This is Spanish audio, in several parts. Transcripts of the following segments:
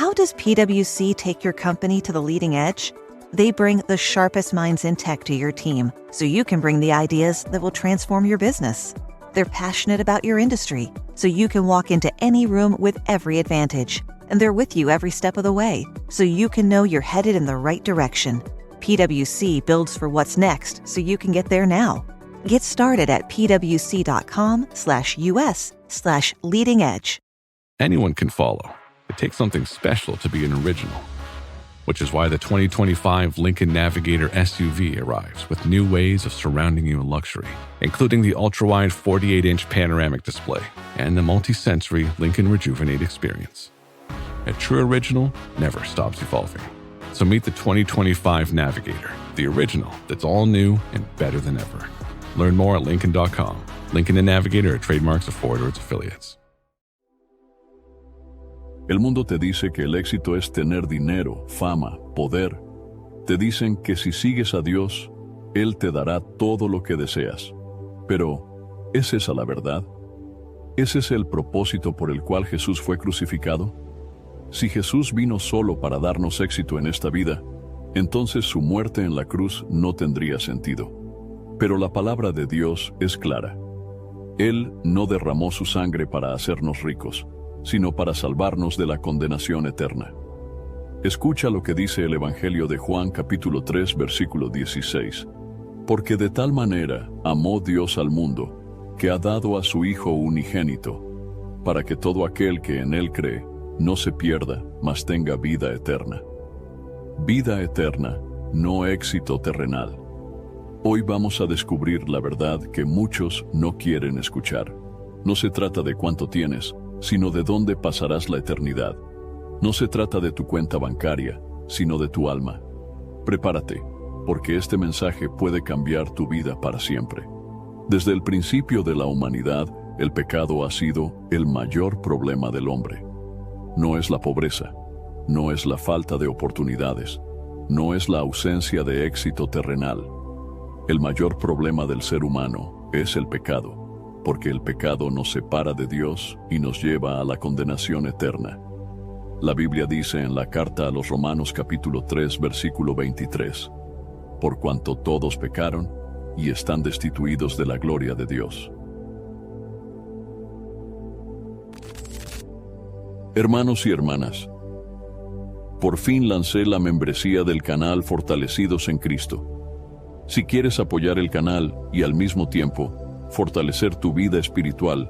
How does PwC take your company to the leading edge? They bring the sharpest minds in tech to your team, so you can bring the ideas that will transform your business. They're passionate about your industry, so you can walk into any room with every advantage. And they're with you every step of the way, so you can know you're headed in the right direction. PwC builds for what's next, so you can get there now. Get started at pwc.com/us/leading edge. Anyone can follow. It takes something special to be an original, which is why the 2025 Lincoln Navigator SUV arrives with new ways of surrounding you in luxury, including the ultra-wide 48-inch panoramic display and the multi-sensory Lincoln Rejuvenate experience. A true original never stops evolving. So meet the 2025 Navigator, the original that's all new and better than ever. Learn more at Lincoln.com. Lincoln and Navigator are trademarks of Ford or its affiliates. El mundo te dice que el éxito es tener dinero, fama, poder. Te dicen que si sigues a Dios, Él te dará todo lo que deseas. Pero, ¿es esa la verdad? ¿Es ese el propósito por el cual Jesús fue crucificado? Si Jesús vino solo para darnos éxito en esta vida, entonces su muerte en la cruz no tendría sentido. Pero la palabra de Dios es clara. Él no derramó su sangre para hacernos ricos, sino para salvarnos de la condenación eterna. Escucha lo que dice el Evangelio de Juan capítulo 3 versículo 16. Porque de tal manera amó Dios al mundo, que ha dado a su Hijo unigénito, para que todo aquel que en Él cree no se pierda, mas tenga vida eterna. Vida eterna, no éxito terrenal. Hoy vamos a descubrir la verdad que muchos no quieren escuchar. No se trata de cuánto tienes, sino de dónde pasarás la eternidad. No se trata de tu cuenta bancaria, sino de tu alma. Prepárate, porque este mensaje puede cambiar tu vida para siempre. Desde el principio de la humanidad, el pecado ha sido el mayor problema del hombre. No es la pobreza, no es la falta de oportunidades, no es la ausencia de éxito terrenal. El mayor problema del ser humano es el pecado, porque el pecado nos separa de Dios y nos lleva a la condenación eterna. La Biblia dice en la carta a los Romanos capítulo 3 versículo 23, por cuanto todos pecaron y están destituidos de la gloria de Dios. Hermanos y hermanas, por fin lancé la membresía del canal Fortalecidos en Cristo. Si quieres apoyar el canal y al mismo tiempo fortalecer tu vida espiritual,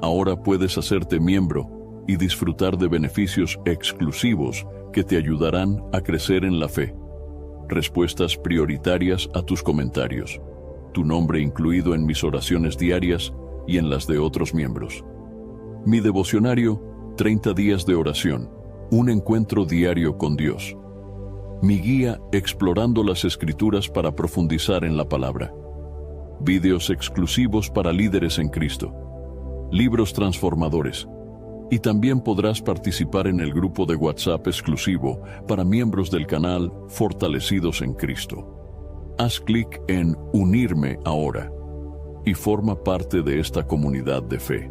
ahora puedes hacerte miembro y disfrutar de beneficios exclusivos que te ayudarán a crecer en la fe. Respuestas prioritarias a tus comentarios, tu nombre incluido en mis oraciones diarias y en las de otros miembros. Mi devocionario, 30 días de oración, un encuentro diario con Dios. Mi guía explorando las Escrituras para profundizar en la palabra. Vídeos exclusivos para líderes en Cristo. Libros transformadores. Y también podrás participar en el grupo de WhatsApp exclusivo para miembros del canal Fortalecidos en Cristo. Haz clic en Unirme ahora y forma parte de esta comunidad de fe.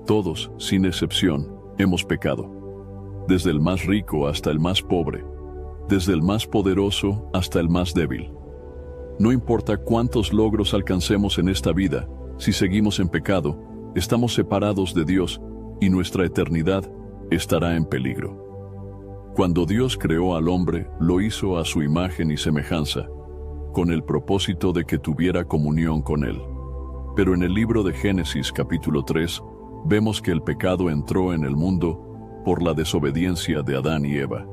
Todos, sin excepción, hemos pecado. Desde el más rico hasta el más pobre, desde el más poderoso hasta el más débil. No importa cuántos logros alcancemos en esta vida, si seguimos en pecado, estamos separados de Dios y nuestra eternidad estará en peligro. Cuando Dios creó al hombre, lo hizo a su imagen y semejanza, con el propósito de que tuviera comunión con él. Pero en el libro de Génesis capítulo 3, vemos que el pecado entró en el mundo por la desobediencia de Adán y Eva.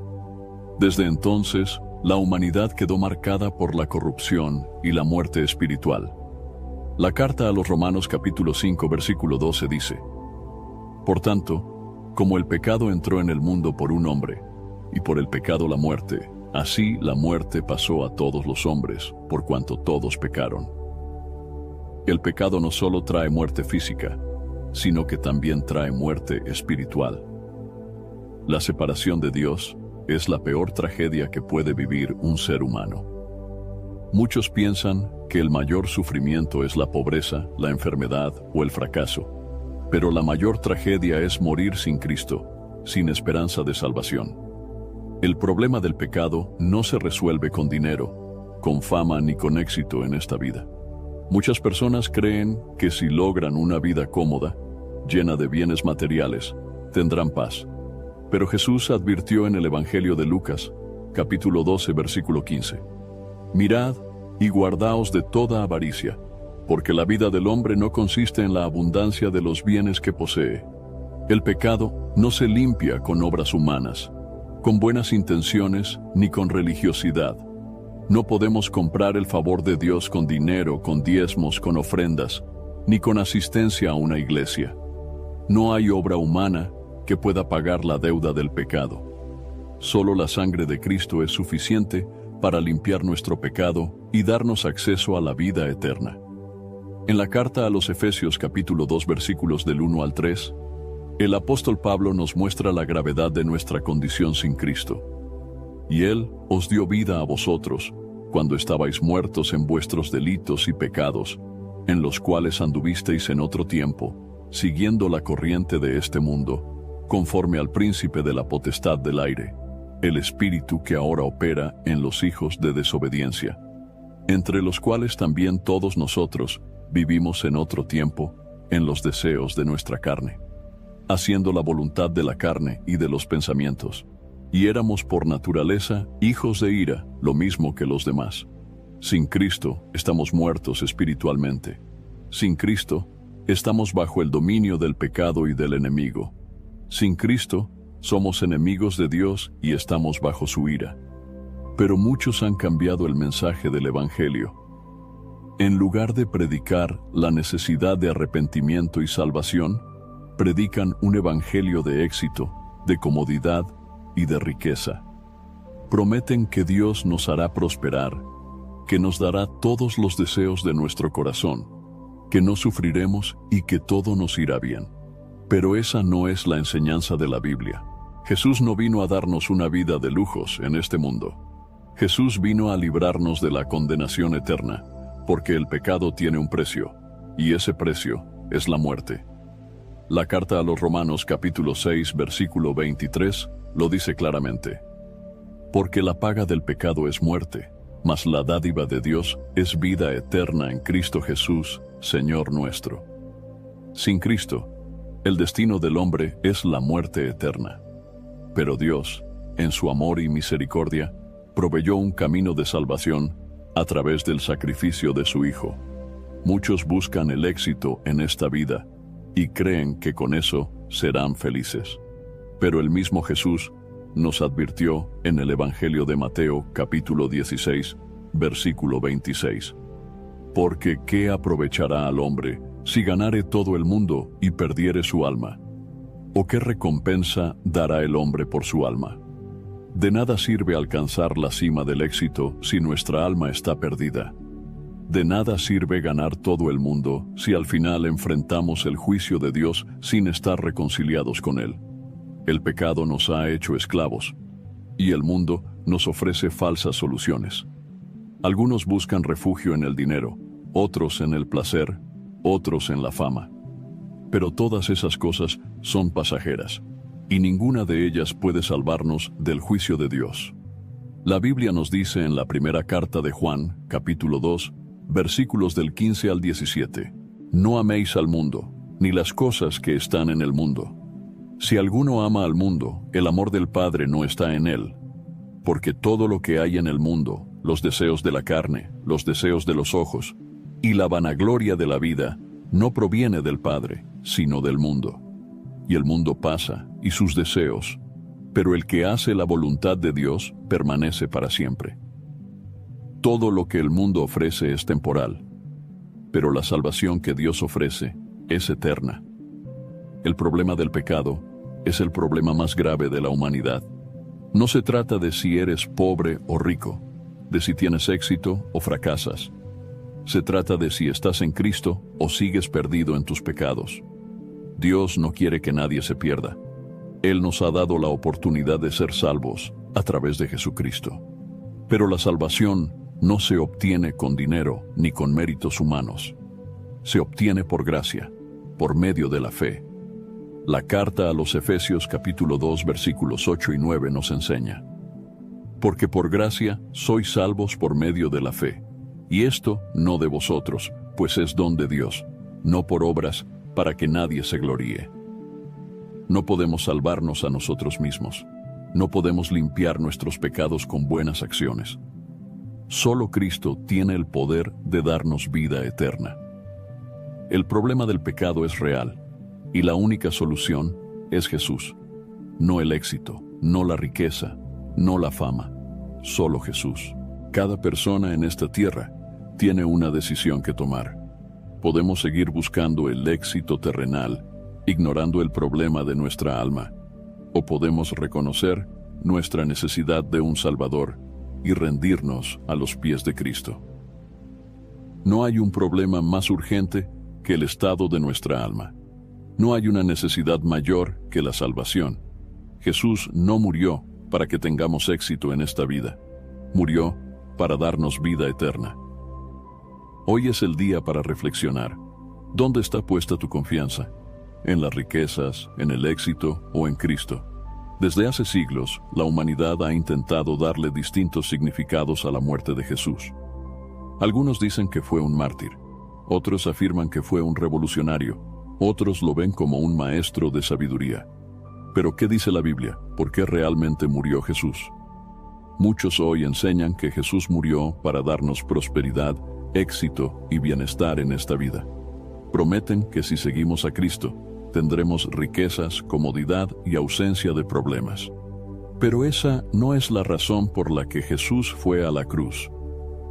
Desde entonces, la humanidad quedó marcada por la corrupción y la muerte espiritual. La carta a los Romanos capítulo 5 versículo 12 dice: Por tanto, como el pecado entró en el mundo por un hombre, y por el pecado la muerte, así la muerte pasó a todos los hombres, por cuanto todos pecaron. El pecado no solo trae muerte física, sino que también trae muerte espiritual. La separación de Dios es la peor tragedia que puede vivir un ser humano. Muchos piensan que el mayor sufrimiento es la pobreza, la enfermedad o el fracaso, Pero la mayor tragedia es morir sin Cristo, sin esperanza de salvación. El problema del pecado no se resuelve con dinero, con fama ni con éxito en esta vida. Muchas personas creen que si logran una vida cómoda, llena de bienes materiales, tendrán paz. Pero Jesús advirtió en el Evangelio de Lucas, capítulo 12, versículo 15. Mirad y guardaos de toda avaricia, porque la vida del hombre no consiste en la abundancia de los bienes que posee. El pecado no se limpia con obras humanas, con buenas intenciones ni con religiosidad. No podemos comprar el favor de Dios con dinero, con diezmos, con ofrendas, ni con asistencia a una iglesia. No hay obra humana que pueda pagar la deuda del pecado. Solo la sangre de Cristo es suficiente para limpiar nuestro pecado y darnos acceso a la vida eterna. En la carta a los Efesios capítulo 2 versículos del 1 al 3, el apóstol Pablo nos muestra la gravedad de nuestra condición sin Cristo. Y Él os dio vida a vosotros, cuando estabais muertos en vuestros delitos y pecados, en los cuales anduvisteis en otro tiempo, siguiendo la corriente de este mundo, conforme al príncipe de la potestad del aire, el espíritu que ahora opera en los hijos de desobediencia, entre los cuales también todos nosotros vivimos en otro tiempo, en los deseos de nuestra carne, haciendo la voluntad de la carne y de los pensamientos, y éramos por naturaleza hijos de ira, lo mismo que los demás. Sin Cristo estamos muertos espiritualmente. Sin Cristo estamos bajo el dominio del pecado y del enemigo. Sin Cristo somos enemigos de Dios y estamos bajo su ira. Pero muchos han cambiado el mensaje del Evangelio. En lugar de predicar la necesidad de arrepentimiento y salvación, predican un evangelio de éxito, de comodidad y de riqueza. Prometen que Dios nos hará prosperar, que nos dará todos los deseos de nuestro corazón, que no sufriremos y que todo nos irá bien. Pero esa no es la enseñanza de la Biblia. Jesús no vino a darnos una vida de lujos en este mundo. Jesús vino a librarnos de la condenación eterna, porque el pecado tiene un precio, y ese precio es la muerte. La carta a los Romanos capítulo 6 versículo 23 lo dice claramente. Porque la paga del pecado es muerte, mas la dádiva de Dios es vida eterna en Cristo Jesús, Señor nuestro. Sin Cristo, el destino del hombre es la muerte eterna. Pero Dios, en su amor y misericordia, proveyó un camino de salvación a través del sacrificio de su Hijo. Muchos buscan el éxito en esta vida y creen que con eso serán felices. Pero el mismo Jesús nos advirtió en el Evangelio de Mateo, capítulo 16, versículo 26. Porque ¿qué aprovechará al hombre si ganare todo el mundo y perdiere su alma? ¿O qué recompensa dará el hombre por su alma? De nada sirve alcanzar la cima del éxito si nuestra alma está perdida. De nada sirve ganar todo el mundo si al final enfrentamos el juicio de Dios sin estar reconciliados con Él. El pecado nos ha hecho esclavos, y el mundo nos ofrece falsas soluciones. Algunos buscan refugio en el dinero, otros en el placer, otros en la fama. Pero todas esas cosas son pasajeras, y ninguna de ellas puede salvarnos del juicio de Dios. La Biblia nos dice en la primera carta de Juan, capítulo 2, versículos del 15 al 17, no améis al mundo, ni las cosas que están en el mundo. Si alguno ama al mundo, el amor del Padre no está en él, porque todo lo que hay en el mundo, los deseos de la carne, los deseos de los ojos, y la vanagloria de la vida, no proviene del Padre, sino del mundo. Y el mundo pasa, y sus deseos, pero el que hace la voluntad de Dios permanece para siempre. Todo lo que el mundo ofrece es temporal, pero la salvación que Dios ofrece es eterna. El problema del pecado es el problema más grave de la humanidad. No se trata de si eres pobre o rico, de si tienes éxito o fracasas. Se trata de si estás en Cristo o sigues perdido en tus pecados. Dios no quiere que nadie se pierda. Él nos ha dado la oportunidad de ser salvos a través de Jesucristo. Pero la salvación no se obtiene con dinero ni con méritos humanos. Se obtiene por gracia. por medio de la fe. La carta a los Efesios capítulo 2 versículos 8 y 9 nos enseña: porque por gracia sois salvos por medio de la fe, y esto no de vosotros, pues es don de Dios, no por obras, para que nadie se gloríe. No podemos salvarnos a nosotros mismos. No podemos limpiar nuestros pecados con buenas acciones. Solo Cristo tiene el poder de darnos vida eterna. El problema del pecado es real, y la única solución es Jesús. No el éxito, no la riqueza, no la fama, solo Jesús. Cada persona en esta tierra tiene una decisión que tomar. Podemos seguir buscando el éxito terrenal, ignorando el problema de nuestra alma, o podemos reconocer nuestra necesidad de un Salvador y rendirnos a los pies de Cristo. No hay un problema más urgente que el estado de nuestra alma. No hay una necesidad mayor que la salvación. Jesús no murió para que tengamos éxito en esta vida. Murió para darnos vida eterna. Hoy es el día para reflexionar. ¿Dónde está puesta tu confianza? ¿En las riquezas, en el éxito o en Cristo? Desde hace siglos, la humanidad ha intentado darle distintos significados a la muerte de Jesús. Algunos dicen que fue un mártir, otros afirman que fue un revolucionario, otros lo ven como un maestro de sabiduría. Pero ¿qué dice la Biblia? ¿Por qué realmente murió Jesús? Muchos hoy enseñan que Jesús murió para darnos prosperidad, éxito y bienestar en esta vida. Prometen que si seguimos a Cristo, tendremos riquezas, comodidad y ausencia de problemas. Pero esa no es la razón por la que Jesús fue a la cruz.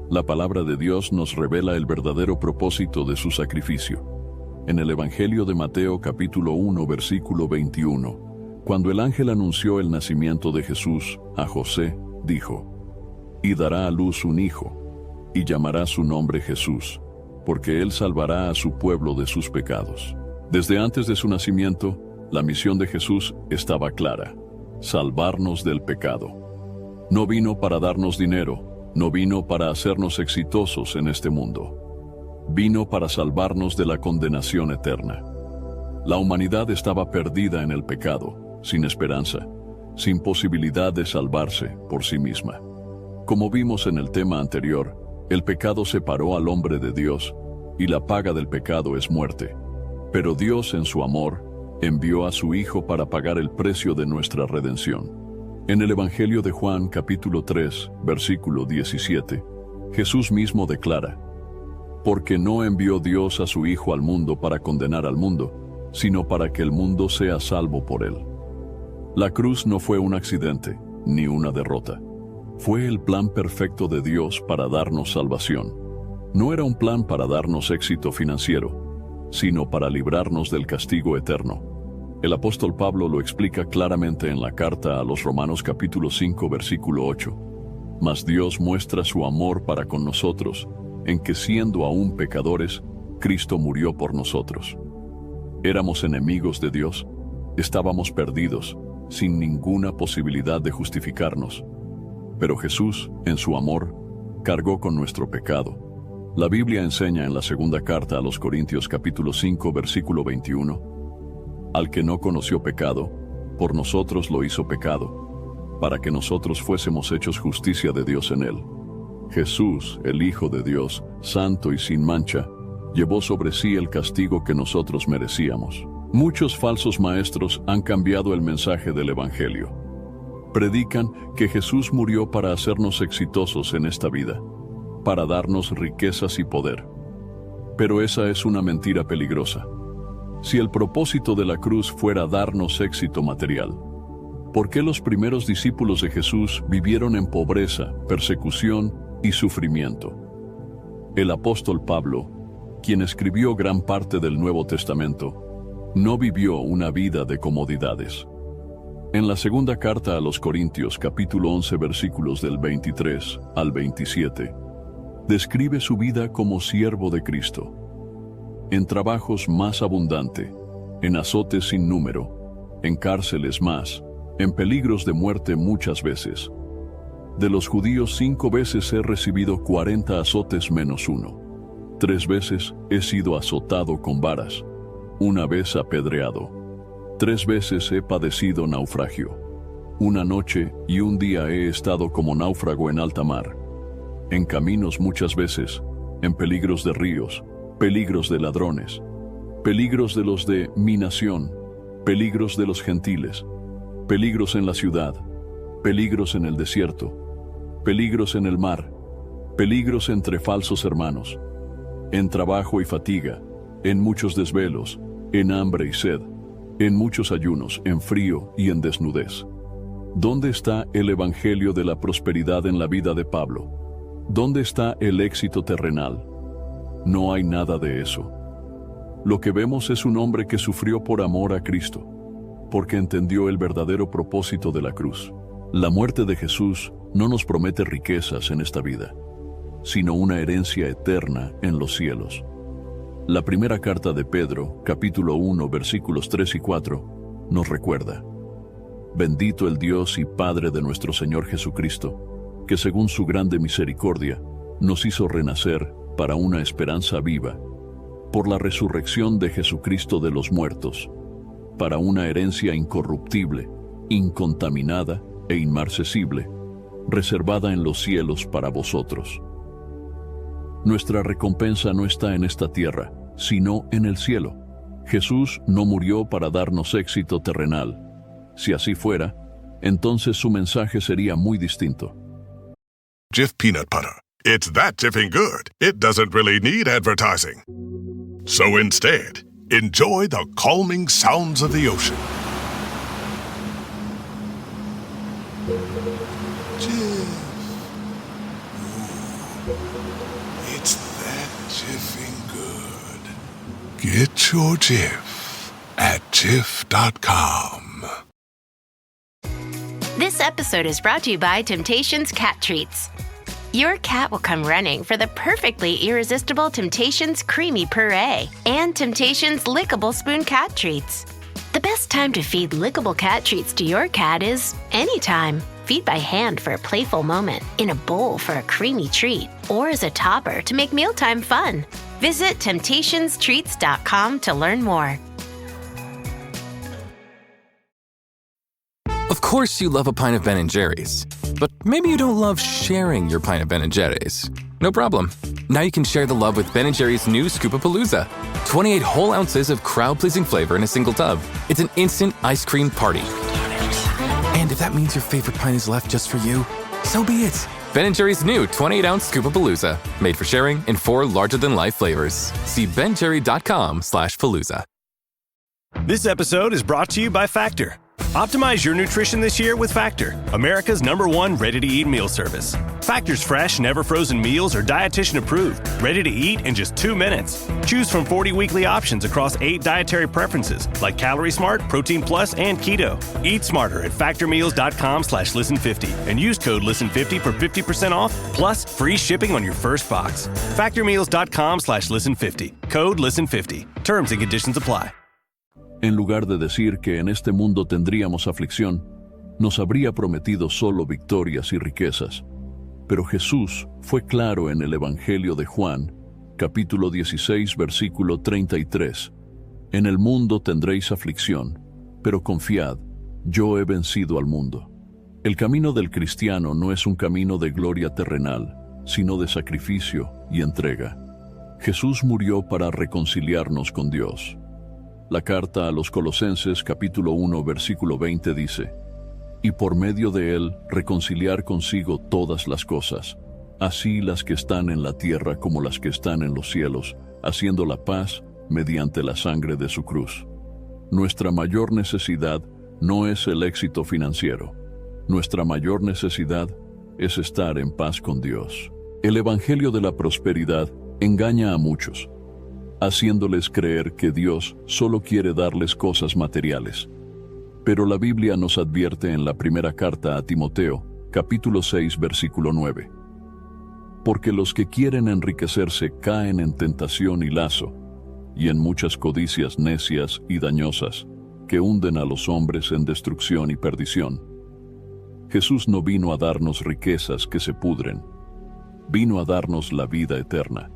La palabra de Dios nos revela el verdadero propósito de su sacrificio. En el Evangelio de Mateo capítulo 1 versículo 21, cuando el ángel anunció el nacimiento de Jesús a José, dijo: «Y dará a luz un hijo, y llamará su nombre Jesús, porque él salvará a su pueblo de sus pecados». Desde antes de su nacimiento, la misión de Jesús estaba clara: salvarnos del pecado. No vino para darnos dinero, no vino para hacernos exitosos en este mundo. Vino para salvarnos de la condenación eterna. La humanidad estaba perdida en el pecado, sin esperanza, sin posibilidad de salvarse por sí misma. Como vimos en el tema anterior, el pecado separó al hombre de Dios, y la paga del pecado es muerte. Pero Dios, en su amor, envió a su Hijo para pagar el precio de nuestra redención. En el Evangelio de Juan, capítulo 3, versículo 17, Jesús mismo declara: «Porque no envió Dios a su Hijo al mundo para condenar al mundo, sino para que el mundo sea salvo por él». La cruz no fue un accidente, ni una derrota. Fue el plan perfecto de Dios para darnos salvación. No era un plan para darnos éxito financiero, sino para librarnos del castigo eterno. El apóstol Pablo lo explica claramente en la carta a los Romanos capítulo 5 versículo 8. Mas Dios muestra su amor para con nosotros, en que siendo aún pecadores, Cristo murió por nosotros. Éramos enemigos de Dios, estábamos perdidos, sin ninguna posibilidad de justificarnos. Pero Jesús, en su amor, cargó con nuestro pecado. La Biblia enseña en la segunda carta a los Corintios capítulo 5 versículo 21: «Al que no conoció pecado, por nosotros lo hizo pecado, para que nosotros fuésemos hechos justicia de Dios en él». Jesús, el Hijo de Dios, santo y sin mancha, llevó sobre sí el castigo que nosotros merecíamos. Muchos falsos maestros han cambiado el mensaje del Evangelio. Predican que Jesús murió para hacernos exitosos en esta vida, para darnos riquezas y poder. Pero esa es una mentira peligrosa. Si el propósito de la cruz fuera darnos éxito material, ¿por qué los primeros discípulos de Jesús vivieron en pobreza, persecución y sufrimiento? El apóstol Pablo, quien escribió gran parte del Nuevo Testamento, no vivió una vida de comodidades. En la segunda carta a los Corintios, capítulo 11, versículos del 23 al 27, describe su vida como siervo de Cristo. En trabajos más abundante, en azotes sin número, en cárceles más, en peligros de muerte muchas veces. De los judíos 5 veces he recibido 40 azotes menos 1. 3 veces he sido azotado con varas. una vez apedreado, 3 veces he padecido naufragio. Una noche y un día he estado como náufrago en alta mar, en caminos muchas veces, en peligros de ríos, peligros de ladrones, peligros de los de mi nación, peligros de los gentiles, peligros en la ciudad, peligros en el desierto, peligros en el mar, peligros entre falsos hermanos, en trabajo y fatiga, en muchos desvelos, en hambre y sed, en muchos ayunos, en frío y en desnudez. ¿Dónde está el evangelio de la prosperidad en la vida de Pablo? ¿Dónde está el éxito terrenal? No hay nada de eso. Lo que vemos es un hombre que sufrió por amor a Cristo, porque entendió el verdadero propósito de la cruz. La muerte de Jesús no nos promete riquezas en esta vida, sino una herencia eterna en los cielos. La primera carta de Pedro, capítulo 1, versículos 3 y 4, nos recuerda: Bendito el Dios y Padre de nuestro Señor Jesucristo, que según su grande misericordia nos hizo renacer para una esperanza viva, por la resurrección de Jesucristo de los muertos, para una herencia incorruptible, incontaminada e inmarcesible, reservada en los cielos para vosotros. Nuestra recompensa no está en esta tierra, sino en el cielo. Jesús no murió para darnos éxito terrenal. Si así fuera, entonces su mensaje sería muy distinto. Jif peanut butter. It's that jiffing good, it doesn't really need advertising. So instead, enjoy the calming sounds of the ocean. Jif. Ooh, it's that jiffing good. Get your Jif at Jif.com. This episode is brought to you by Temptations Cat Treats. Your cat will come running for the perfectly irresistible Temptations Creamy Puree and Temptations Lickable Spoon Cat Treats. The best time to feed lickable cat treats to your cat is anytime. Feed by hand for a playful moment, in a bowl for a creamy treat, or as a topper to make mealtime fun. Visit TemptationsTreats.com to learn more. Of course you love a pint of Ben & Jerry's, but maybe you don't love sharing your pint of Ben & Jerry's. No problem. Now you can share the love with Ben & Jerry's new Scoop-A-Palooza. 28 whole ounces of crowd-pleasing flavor in a single tub. It's an instant ice cream party. And if that means your favorite pint is left just for you, so be it. Ben & Jerry's new 28-ounce Scoop-A-Palooza. Made for sharing in 4 larger-than-life flavors. See benjerry.com/palooza. This episode is brought to you by Factor. Optimize your nutrition this year with Factor, America's #1 ready-to-eat meal service. Factor's fresh, never-frozen meals are dietitian-approved, ready to eat in just 2 minutes. Choose from 40 weekly options across 8 dietary preferences, like Calorie Smart, Protein Plus, and Keto. Eat smarter at factormeals.com/listen50 and use code listen50 for 50% off, plus free shipping on your first box. Factormeals.com/listen50, code listen50. Terms and conditions apply. En lugar de decir que en este mundo tendríamos aflicción, nos habría prometido solo victorias y riquezas. Pero Jesús fue claro en el Evangelio de Juan, capítulo 16, versículo 33. En el mundo tendréis aflicción, pero confiad, yo he vencido al mundo. El camino del cristiano no es un camino de gloria terrenal, sino de sacrificio y entrega. Jesús murió para reconciliarnos con Dios. La carta a los Colosenses capítulo 1 versículo 20 dice: y por medio de él reconciliar consigo todas las cosas, así las que están en la tierra como las que están en los cielos, haciendo la paz mediante la sangre de su cruz. Nuestra mayor necesidad no es el éxito financiero. Nuestra mayor necesidad es estar en paz con Dios. El evangelio de la prosperidad engaña a muchos, haciéndoles creer que Dios solo quiere darles cosas materiales. Pero la Biblia nos advierte en la primera carta a Timoteo, capítulo 6, versículo 9. Porque los que quieren enriquecerse caen en tentación y lazo, y en muchas codicias necias y dañosas, que hunden a los hombres en destrucción y perdición. Jesús no vino a darnos riquezas que se pudren, vino a darnos la vida eterna.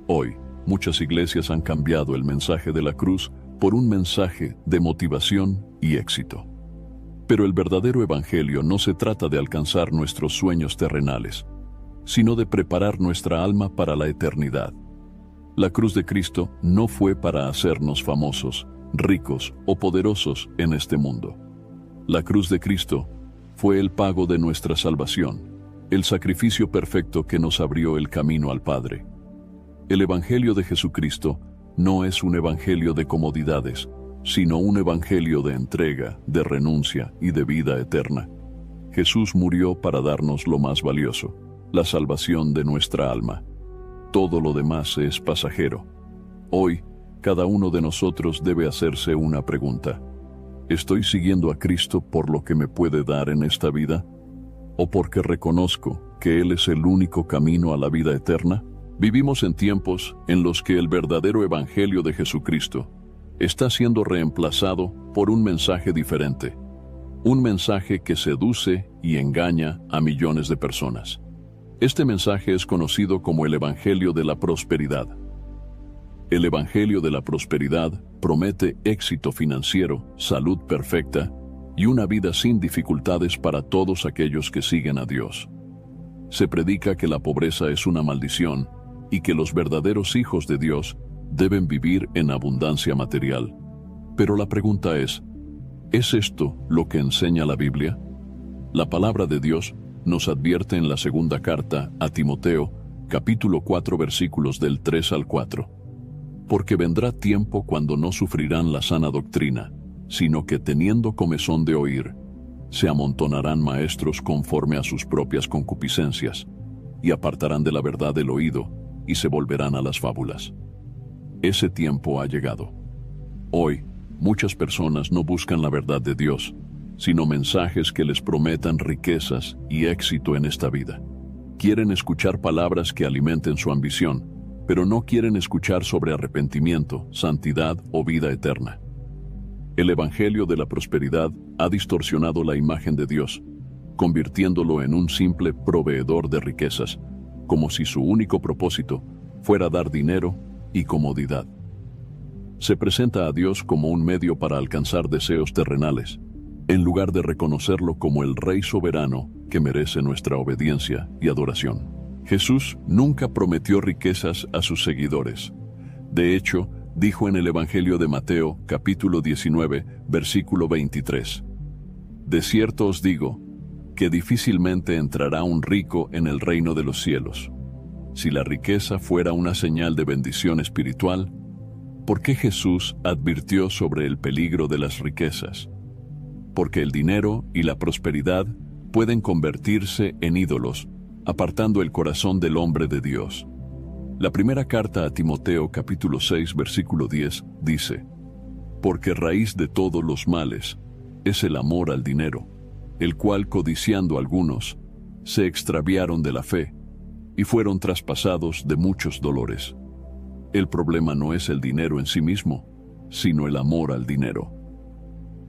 Hoy, muchas iglesias han cambiado el mensaje de la cruz por un mensaje de motivación y éxito. Pero el verdadero evangelio no se trata de alcanzar nuestros sueños terrenales, sino de preparar nuestra alma para la eternidad. La cruz de Cristo no fue para hacernos famosos, ricos o poderosos en este mundo. La cruz de Cristo fue el pago de nuestra salvación, el sacrificio perfecto que nos abrió el camino al Padre. El Evangelio de Jesucristo no es un evangelio de comodidades, sino un evangelio de entrega, de renuncia y de vida eterna. Jesús murió para darnos lo más valioso, la salvación de nuestra alma. Todo lo demás es pasajero. Hoy, cada uno de nosotros debe hacerse una pregunta. ¿Estoy siguiendo a Cristo por lo que me puede dar en esta vida? ¿O porque reconozco que Él es el único camino a la vida eterna? Vivimos en tiempos en los que el verdadero evangelio de Jesucristo está siendo reemplazado por un mensaje diferente. Un mensaje que seduce y engaña a millones de personas. Este mensaje es conocido como el Evangelio de la Prosperidad. El Evangelio de la Prosperidad promete éxito financiero, salud perfecta y una vida sin dificultades para todos aquellos que siguen a Dios. Se predica que la pobreza es una maldición y que los verdaderos hijos de Dios deben vivir en abundancia material. Pero la pregunta ¿es esto lo que enseña la Biblia? La palabra de Dios nos advierte en la segunda carta a Timoteo, capítulo 4, versículos del 3 al 4. Porque vendrá tiempo cuando no sufrirán la sana doctrina, sino que teniendo comezón de oír, se amontonarán maestros conforme a sus propias concupiscencias, y apartarán de la verdad el oído, y se volverán a las fábulas. Ese tiempo ha llegado. Hoy, muchas personas no buscan la verdad de Dios, sino mensajes que les prometan riquezas y éxito en esta vida. Quieren escuchar palabras que alimenten su ambición, pero no quieren escuchar sobre arrepentimiento, santidad o vida eterna. El Evangelio de la Prosperidad ha distorsionado la imagen de Dios, convirtiéndolo en un simple proveedor de riquezas, como si su único propósito fuera dar dinero y comodidad. Se presenta a Dios como un medio para alcanzar deseos terrenales, en lugar de reconocerlo como el Rey soberano que merece nuestra obediencia y adoración. Jesús nunca prometió riquezas a sus seguidores. De hecho, dijo en el Evangelio de Mateo, capítulo 19, versículo 23: De cierto os digo, que difícilmente entrará un rico en el reino de los cielos. Si la riqueza fuera una señal de bendición espiritual, ¿por qué Jesús advirtió sobre el peligro de las riquezas? Porque el dinero y la prosperidad pueden convertirse en ídolos, apartando el corazón del hombre de Dios. La primera carta a Timoteo, capítulo 6, versículo 10, dice: Porque raíz de todos los males es el amor al dinero, el cual, codiciando algunos, se extraviaron de la fe y fueron traspasados de muchos dolores. El problema no es el dinero en sí mismo, sino el amor al dinero.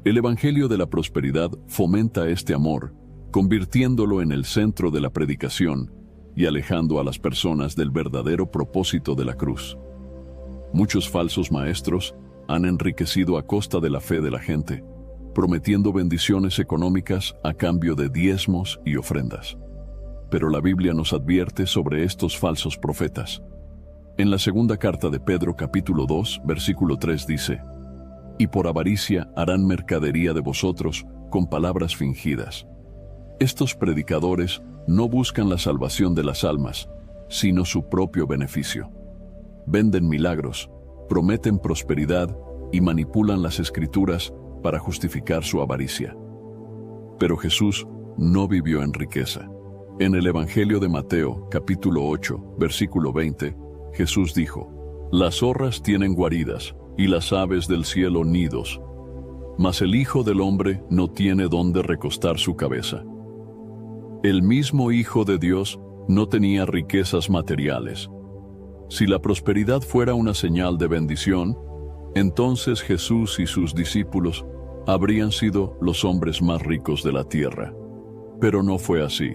El Evangelio de la Prosperidad fomenta este amor, convirtiéndolo en el centro de la predicación y alejando a las personas del verdadero propósito de la cruz. Muchos falsos maestros han enriquecido a costa de la fe de la gente, prometiendo bendiciones económicas a cambio de diezmos y ofrendas. Pero la Biblia nos advierte sobre estos falsos profetas. En la segunda carta de Pedro, capítulo 2, versículo 3 dice: Y por avaricia harán mercadería de vosotros con palabras fingidas. Estos predicadores no buscan la salvación de las almas, sino su propio beneficio. Venden milagros, prometen prosperidad y manipulan las escrituras para justificar su avaricia. Pero Jesús no vivió en riqueza. En el Evangelio de Mateo, capítulo 8, versículo 20, Jesús dijo: Las zorras tienen guaridas y las aves del cielo nidos, mas el Hijo del Hombre no tiene dónde recostar su cabeza. El mismo Hijo de Dios no tenía riquezas materiales. Si la prosperidad fuera una señal de bendición, entonces Jesús y sus discípulos habrían sido los hombres más ricos de la tierra. Pero no fue así.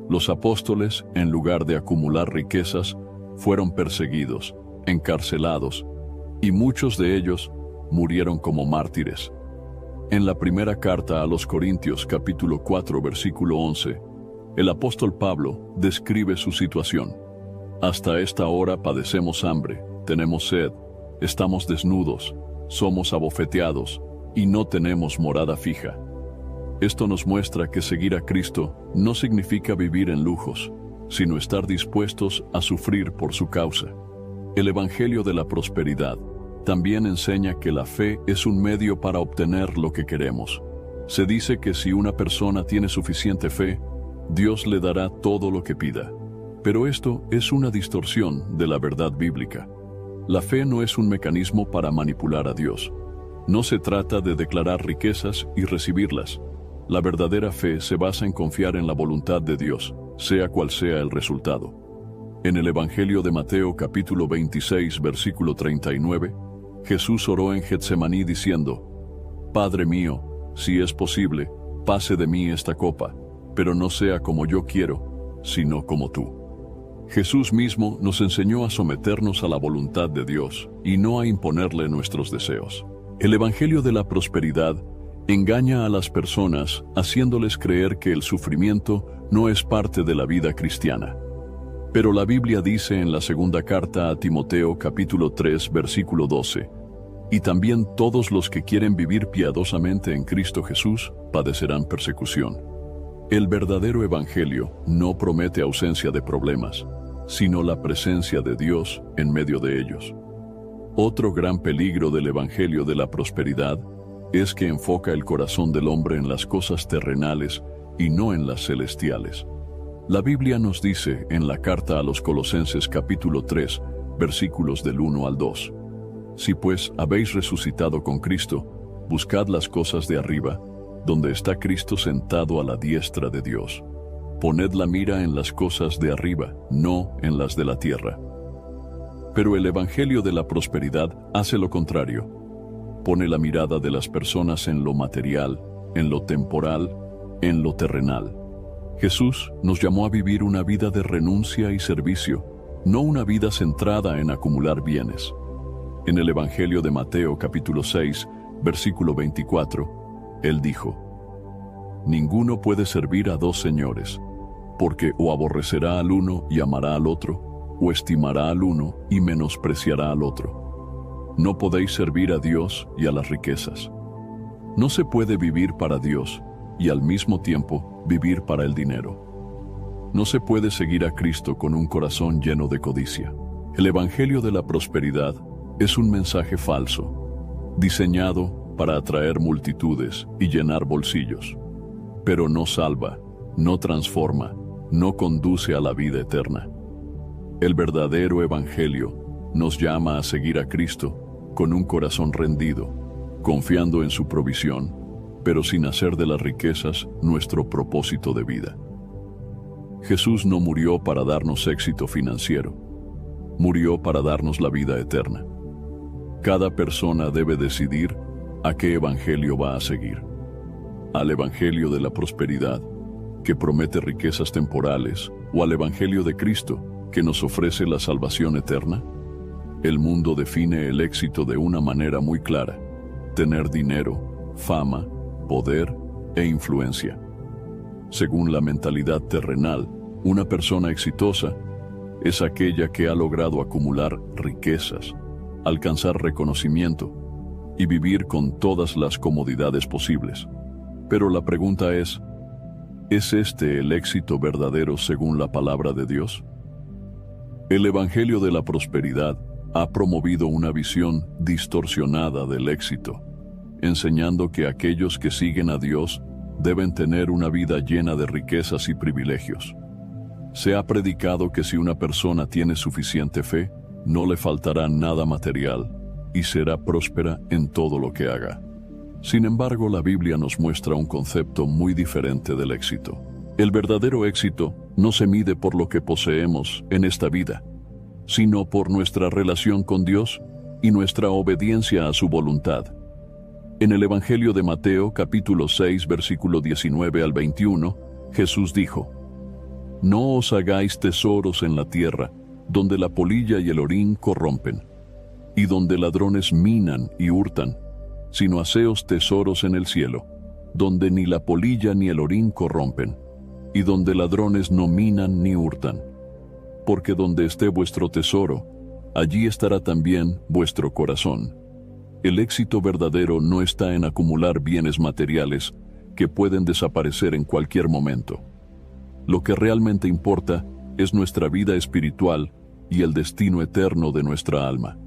Los apóstoles, en lugar de acumular riquezas, fueron perseguidos, encarcelados, y muchos de ellos murieron como mártires. En la primera carta a los Corintios, capítulo 4, versículo 11, el apóstol Pablo describe su situación. Hasta esta hora padecemos hambre, tenemos sed, estamos desnudos, somos abofeteados y no tenemos morada fija. Esto nos muestra que seguir a Cristo no significa vivir en lujos, sino estar dispuestos a sufrir por su causa. El Evangelio de la Prosperidad también enseña que la fe es un medio para obtener lo que queremos. Se dice que si una persona tiene suficiente fe, Dios le dará todo lo que pida. Pero esto es una distorsión de la verdad bíblica. La fe no es un mecanismo para manipular a Dios. No se trata de declarar riquezas y recibirlas. La verdadera fe se basa en confiar en la voluntad de Dios, sea cual sea el resultado. En el Evangelio de Mateo capítulo 26, versículo 39, Jesús oró en Getsemaní diciendo: Padre mío, si es posible, pase de mí esta copa, pero no sea como yo quiero, sino como tú. Jesús mismo nos enseñó a someternos a la voluntad de Dios y no a imponerle nuestros deseos. El Evangelio de la Prosperidad engaña a las personas haciéndoles creer que el sufrimiento no es parte de la vida cristiana. Pero la Biblia dice en la segunda carta a Timoteo capítulo 3 versículo 12: y también todos los que quieren vivir piadosamente en Cristo Jesús padecerán persecución. El verdadero Evangelio no promete ausencia de problemas, sino la presencia de Dios en medio de ellos. Otro gran peligro del Evangelio de la Prosperidad es que enfoca el corazón del hombre en las cosas terrenales y no en las celestiales. La Biblia nos dice en la carta a los Colosenses capítulo 3, versículos del 1 al 2: Si pues habéis resucitado con Cristo, buscad las cosas de arriba, donde está Cristo sentado a la diestra de Dios. Poned la mira en las cosas de arriba, no en las de la tierra. Pero el Evangelio de la Prosperidad hace lo contrario. Pone la mirada de las personas en lo material, en lo temporal, en lo terrenal. Jesús nos llamó a vivir una vida de renuncia y servicio, no una vida centrada en acumular bienes. En el Evangelio de Mateo capítulo 6, versículo 24, Él dijo: Ninguno puede servir a dos señores, porque o aborrecerá al uno y amará al otro, o estimará al uno y menospreciará al otro. No podéis servir a Dios y a las riquezas. No se puede vivir para Dios y al mismo tiempo vivir para el dinero. No se puede seguir a Cristo con un corazón lleno de codicia. El Evangelio de la Prosperidad es un mensaje falso, diseñado para atraer multitudes y llenar bolsillos, pero no salva, no transforma, no conduce a la vida eterna. El verdadero Evangelio nos llama a seguir a Cristo con un corazón rendido, confiando en su provisión, pero sin hacer de las riquezas nuestro propósito de vida. Jesús no murió para darnos éxito financiero, murió para darnos la vida eterna. Cada persona debe decidir a qué evangelio va a seguir: al evangelio de la prosperidad, que promete riquezas temporales, o al evangelio de Cristo, que nos ofrece la salvación eterna. El mundo define el éxito de una manera muy clara: tener dinero, fama, poder e influencia. Según la mentalidad terrenal, una persona exitosa es aquella que ha logrado acumular riquezas, alcanzar reconocimiento y vivir con todas las comodidades posibles. Pero la pregunta ¿es este el éxito verdadero según la palabra de Dios? El Evangelio de la Prosperidad ha promovido una visión distorsionada del éxito, enseñando que aquellos que siguen a Dios deben tener una vida llena de riquezas y privilegios. Se ha predicado que si una persona tiene suficiente fe, no le faltará nada material y será próspera en todo lo que haga. Sin embargo, la Biblia nos muestra un concepto muy diferente del éxito. El verdadero éxito no se mide por lo que poseemos en esta vida, sino por nuestra relación con Dios y nuestra obediencia a su voluntad. En el Evangelio de Mateo, capítulo 6, versículo 19 al 21, Jesús dijo: No os hagáis tesoros en la tierra, donde la polilla y el orín corrompen, y donde ladrones minan y hurtan, sino haceos tesoros en el cielo, donde ni la polilla ni el orín corrompen, y donde ladrones no minan ni hurtan. Porque donde esté vuestro tesoro, allí estará también vuestro corazón. El éxito verdadero no está en acumular bienes materiales que pueden desaparecer en cualquier momento. Lo que realmente importa es nuestra vida espiritual y el destino eterno de nuestra alma.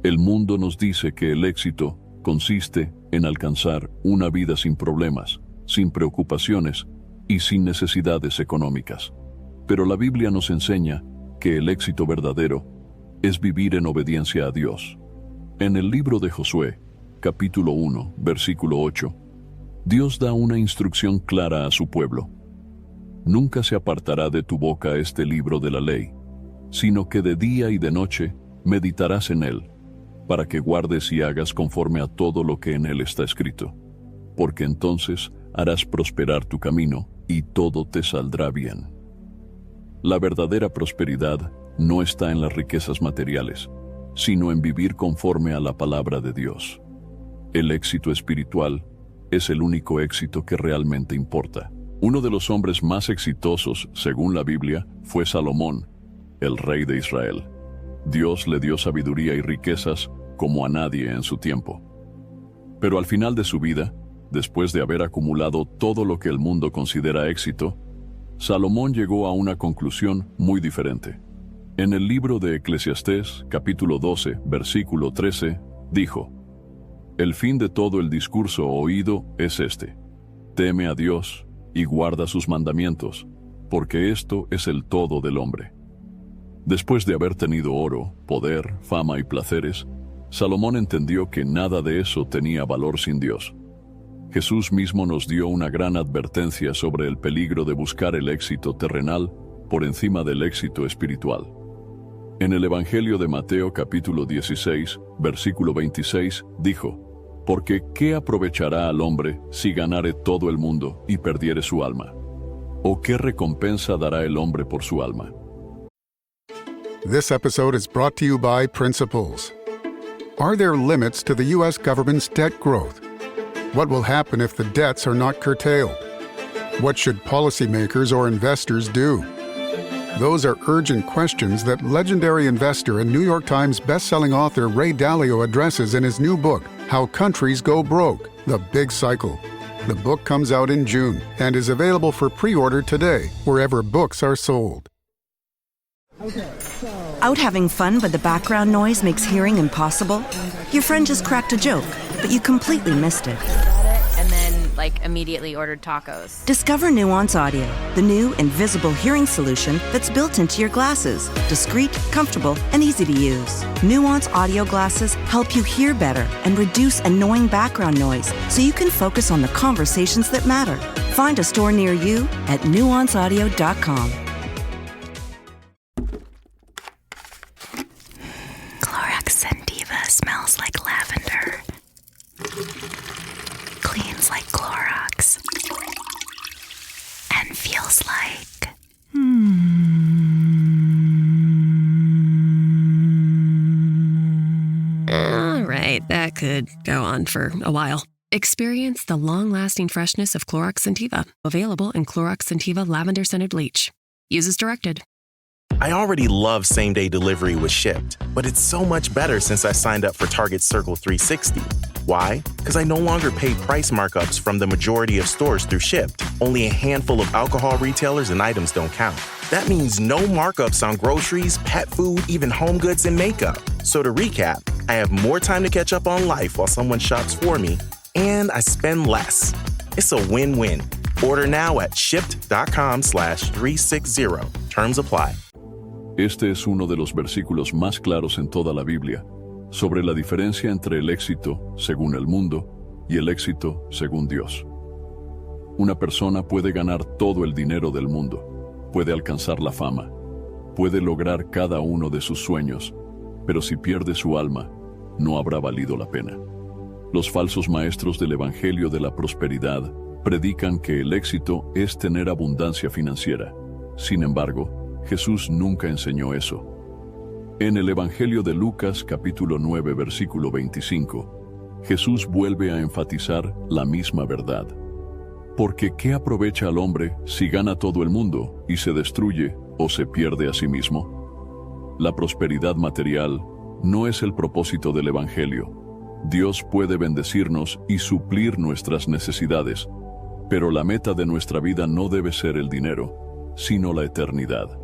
El mundo nos dice que el éxito consiste en alcanzar una vida sin problemas, sin preocupaciones y sin necesidades económicas. Pero la Biblia nos enseña que el éxito verdadero es vivir en obediencia a Dios. En el libro de Josué, capítulo 1, versículo 8, Dios da una instrucción clara a su pueblo. Nunca se apartará de tu boca este libro de la ley, sino que de día y de noche meditarás en él, para que guardes y hagas conforme a todo lo que en él está escrito, porque entonces harás prosperar tu camino y todo te saldrá bien. La verdadera prosperidad no está en las riquezas materiales, sino en vivir conforme a la palabra de Dios. El éxito espiritual es el único éxito que realmente importa. Uno de los hombres más exitosos, según la Biblia, fue Salomón, el rey de Israel. Dios le dio sabiduría y riquezas como a nadie en su tiempo. Pero al final de su vida, después de haber acumulado todo lo que el mundo considera éxito, Salomón llegó a una conclusión muy diferente. En el libro de Eclesiastés, capítulo 12, versículo 13, dijo: El fin de todo el discurso oído es este: teme a Dios y guarda sus mandamientos, porque esto es el todo del hombre. Después de haber tenido oro, poder, fama y placeres, Salomón entendió que nada de eso tenía valor sin Dios. Jesús mismo nos dio una gran advertencia sobre el peligro de buscar el éxito terrenal por encima del éxito espiritual. En el Evangelio de Mateo capítulo 16, versículo 26, dijo: Porque ¿qué aprovechará al hombre si ganare todo el mundo y perdiere su alma? ¿O qué recompensa dará el hombre por su alma? This episode is brought to you by Principles. Are there limits to the U.S. government's debt growth? What will happen if the debts are not curtailed? What should policymakers or investors do? Those are urgent questions that legendary investor and New York Times bestselling author Ray Dalio addresses in his new book, How Countries Go Broke: The Big Cycle. The book comes out in June and is available for pre-order today, wherever books are sold. Out having fun but the background noise makes hearing impossible? Your friend just cracked a joke, but you completely missed it. And then, immediately ordered tacos. Discover Nuance Audio, the new invisible hearing solution that's built into your glasses. Discreet, comfortable, and easy to use. Nuance Audio glasses help you hear better and reduce annoying background noise so you can focus on the conversations that matter. Find a store near you at nuanceaudio.com. Clorox Sentiva smells like lavender. Cleans like Clorox. And feels like... All right, that could go on for a while. Experience the long-lasting freshness of Clorox Sentiva. Available in Clorox Sentiva Lavender Scented Bleach. Use as directed. I already love same-day delivery with Shipt, but it's so much better since I signed up for Target Circle 360. Why? Because I no longer pay price markups from the majority of stores through Shipt. Only a handful of alcohol retailers and items don't count. That means no markups on groceries, pet food, even home goods and makeup. So to recap, I have more time to catch up on life while someone shops for me, and I spend less. It's a win-win. Order now at shipt.com/360. Terms apply. Este es uno de los versículos más claros en toda la Biblia sobre la diferencia entre el éxito según el mundo y el éxito según Dios. Una persona puede ganar todo el dinero del mundo, puede alcanzar la fama, puede lograr cada uno de sus sueños, pero si pierde su alma, no habrá valido la pena. Los falsos maestros del Evangelio de la Prosperidad predican que el éxito es tener abundancia financiera. Sin embargo, Jesús nunca enseñó eso. En el Evangelio de Lucas, capítulo 9, versículo 25, Jesús vuelve a enfatizar la misma verdad. Porque ¿qué aprovecha al hombre si gana todo el mundo y se destruye o se pierde a sí mismo? La prosperidad material no es el propósito del Evangelio. Dios puede bendecirnos y suplir nuestras necesidades, pero la meta de nuestra vida no debe ser el dinero, sino la eternidad.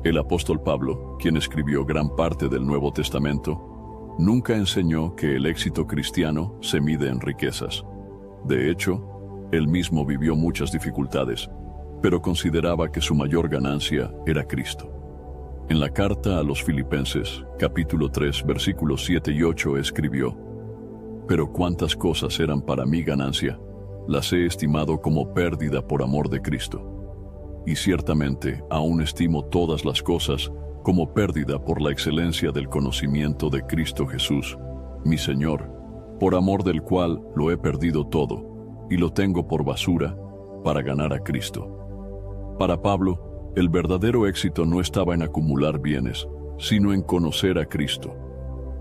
El apóstol Pablo, quien escribió gran parte del Nuevo Testamento, nunca enseñó que el éxito cristiano se mide en riquezas. De hecho, él mismo vivió muchas dificultades, pero consideraba que su mayor ganancia era Cristo. En la carta a los Filipenses, capítulo 3, versículos 7 y 8, escribió: «Pero cuántas cosas eran para mí ganancia, las he estimado como pérdida por amor de Cristo. Y ciertamente aún estimo todas las cosas como pérdida por la excelencia del conocimiento de Cristo Jesús, mi Señor, por amor del cual lo he perdido todo, y lo tengo por basura para ganar a Cristo». Para Pablo, el verdadero éxito no estaba en acumular bienes, sino en conocer a Cristo.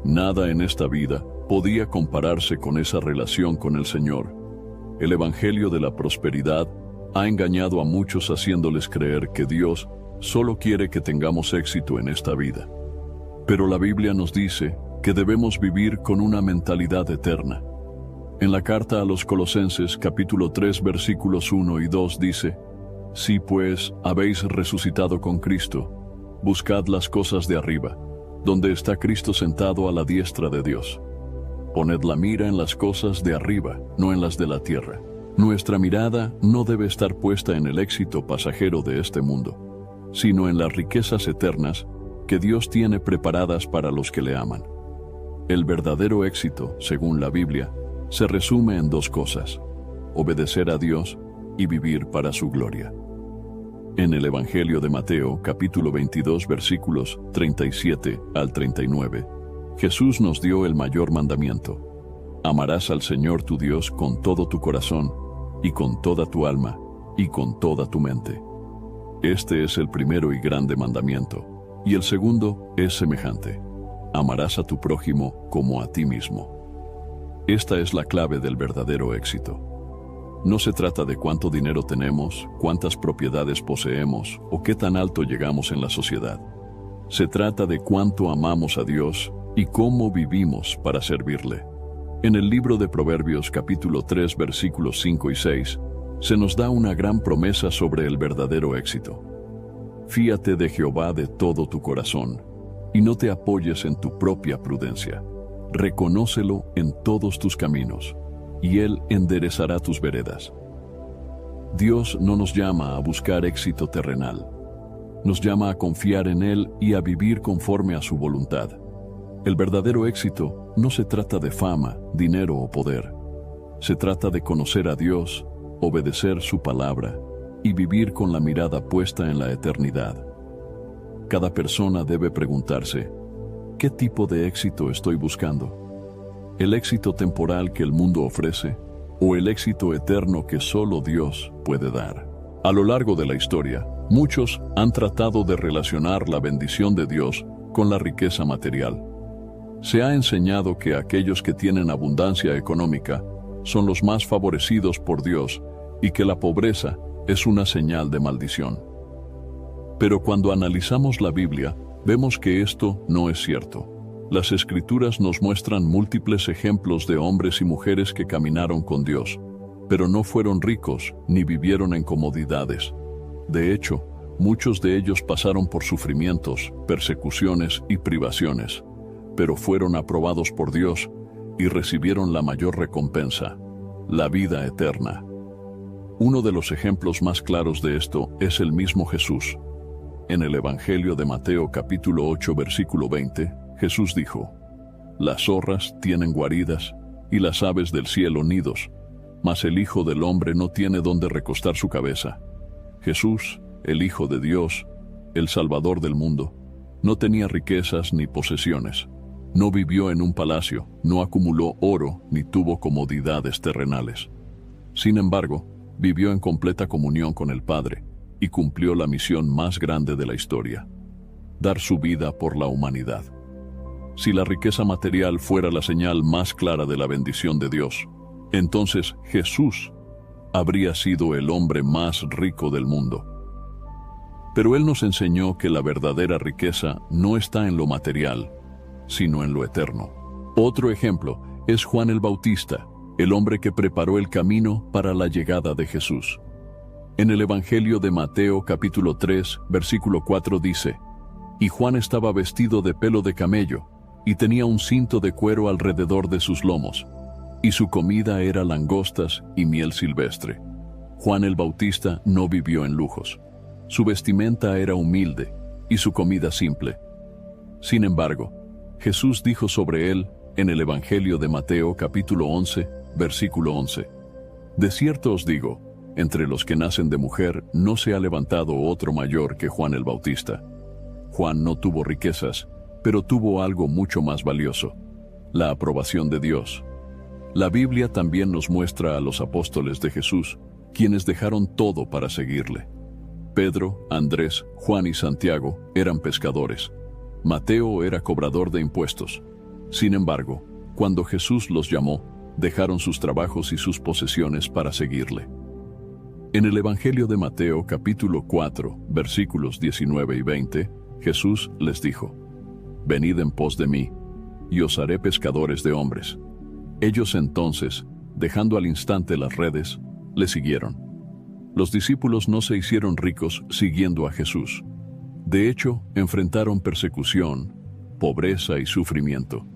Nada en esta vida podía compararse con esa relación con el Señor. El Evangelio de la prosperidad ha engañado a muchos haciéndoles creer que Dios solo quiere que tengamos éxito en esta vida. Pero la Biblia nos dice que debemos vivir con una mentalidad eterna. En la carta a los Colosenses, capítulo 3, versículos 1 y 2 dice: «Si pues habéis resucitado con Cristo, buscad las cosas de arriba, donde está Cristo sentado a la diestra de Dios. Poned la mira en las cosas de arriba, no en las de la tierra». Nuestra mirada no debe estar puesta en el éxito pasajero de este mundo, sino en las riquezas eternas que Dios tiene preparadas para los que le aman. El verdadero éxito, según la Biblia, se resume en dos cosas: obedecer a Dios y vivir para su gloria. En el Evangelio de Mateo, capítulo 22, versículos 37 al 39, Jesús nos dio el mayor mandamiento: amarás al Señor tu Dios con todo tu corazón, y con toda tu alma, y con toda tu mente. Este es el primero y grande mandamiento, y el segundo es semejante: amarás a tu prójimo como a ti mismo. Esta es la clave del verdadero éxito. No se trata de cuánto dinero tenemos, cuántas propiedades poseemos o qué tan alto llegamos en la sociedad. Se trata de cuánto amamos a Dios y cómo vivimos para servirle. En el libro de Proverbios capítulo 3 versículos 5 y 6 se nos da una gran promesa sobre el verdadero éxito. Fíate de Jehová de todo tu corazón y no te apoyes en tu propia prudencia. Reconócelo en todos tus caminos y Él enderezará tus veredas. Dios no nos llama a buscar éxito terrenal. Nos llama a confiar en Él y a vivir conforme a su voluntad. El verdadero éxito no se trata de fama, dinero o poder. Se trata de conocer a Dios, obedecer su palabra y vivir con la mirada puesta en la eternidad. Cada persona debe preguntarse: ¿qué tipo de éxito estoy buscando? ¿El éxito temporal que el mundo ofrece o el éxito eterno que solo Dios puede dar? A lo largo de la historia, muchos han tratado de relacionar la bendición de Dios con la riqueza material. Se ha enseñado que aquellos que tienen abundancia económica son los más favorecidos por Dios y que la pobreza es una señal de maldición. Pero cuando analizamos la Biblia, vemos que esto no es cierto. Las Escrituras nos muestran múltiples ejemplos de hombres y mujeres que caminaron con Dios, pero no fueron ricos ni vivieron en comodidades. De hecho, muchos de ellos pasaron por sufrimientos, persecuciones y privaciones, pero fueron aprobados por Dios y recibieron la mayor recompensa, la vida eterna. Uno de los ejemplos más claros de esto es el mismo Jesús. En el Evangelio de Mateo capítulo 8 versículo 20, Jesús dijo: «Las zorras tienen guaridas y las aves del cielo nidos, mas el Hijo del Hombre no tiene donde recostar su cabeza». Jesús, el Hijo de Dios, el Salvador del mundo, no tenía riquezas ni posesiones. No vivió en un palacio, no acumuló oro ni tuvo comodidades terrenales. Sin embargo, vivió en completa comunión con el Padre y cumplió la misión más grande de la historia. dar su vida por la humanidad. Si la riqueza material fuera la señal más clara de la bendición de Dios, entonces Jesús habría sido el hombre más rico del mundo. Pero Él nos enseñó que la verdadera riqueza no está en lo material, sino en lo eterno. Otro ejemplo es Juan el Bautista, el hombre que preparó el camino para la llegada de Jesús. En el Evangelio de Mateo capítulo 3, versículo 4 dice: «Y Juan estaba vestido de pelo de camello, y tenía un cinto de cuero alrededor de sus lomos, y su comida era langostas y miel silvestre». Juan el Bautista no vivió en lujos. Su vestimenta era humilde y su comida simple. Sin embargo, Jesús dijo sobre él en el Evangelio de Mateo capítulo 11, versículo 11: «De cierto os digo, entre los que nacen de mujer no se ha levantado otro mayor que Juan el Bautista». Juan no tuvo riquezas, pero tuvo algo mucho más valioso: la aprobación de Dios. La Biblia también nos muestra a los apóstoles de Jesús, quienes dejaron todo para seguirle. Pedro, Andrés, Juan y Santiago eran pescadores. Mateo era cobrador de impuestos. Sin embargo, cuando Jesús los llamó, dejaron sus trabajos y sus posesiones para seguirle. En el Evangelio de Mateo capítulo 4, versículos 19 y 20, Jesús les dijo: «Venid en pos de mí, y os haré pescadores de hombres». Ellos entonces, dejando al instante las redes, le siguieron. Los discípulos no se hicieron ricos siguiendo a Jesús. De hecho, enfrentaron persecución, pobreza y sufrimiento.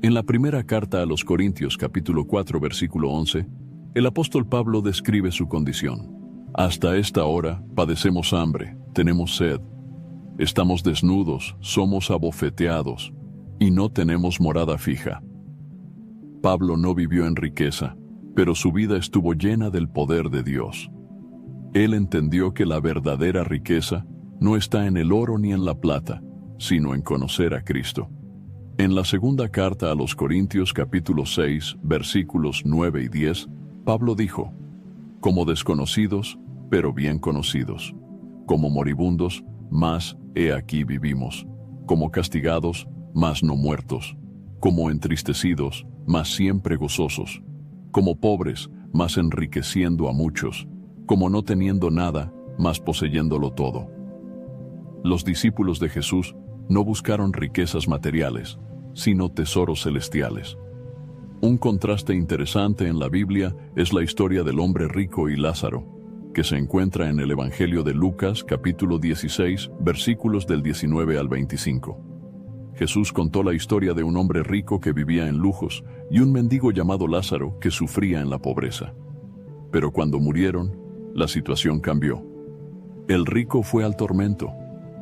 En la primera carta a los Corintios capítulo 4 versículo 11, el apóstol Pablo describe su condición: «Hasta esta hora padecemos hambre, tenemos sed, estamos desnudos, somos abofeteados, y no tenemos morada fija». Pablo no vivió en riqueza, pero su vida estuvo llena del poder de Dios. Él entendió que la verdadera riqueza no está en el oro ni en la plata, sino en conocer a Cristo. En la segunda carta a los Corintios capítulo 6, versículos 9 y 10, Pablo dijo: «Como desconocidos, pero bien conocidos; como moribundos, mas he aquí vivimos; como castigados, mas no muertos; como entristecidos, mas siempre gozosos; como pobres, mas enriqueciendo a muchos; como no teniendo nada, mas poseyéndolo todo». Los discípulos de Jesús no buscaron riquezas materiales, sino tesoros celestiales. Un contraste interesante en la Biblia es la historia del hombre rico y Lázaro, que se encuentra en el Evangelio de Lucas capítulo 16, versículos del 19 al 25. Jesús contó la historia de un hombre rico que vivía en lujos y un mendigo llamado Lázaro que sufría en la pobreza. Pero cuando murieron, la situación cambió. El rico fue al tormento,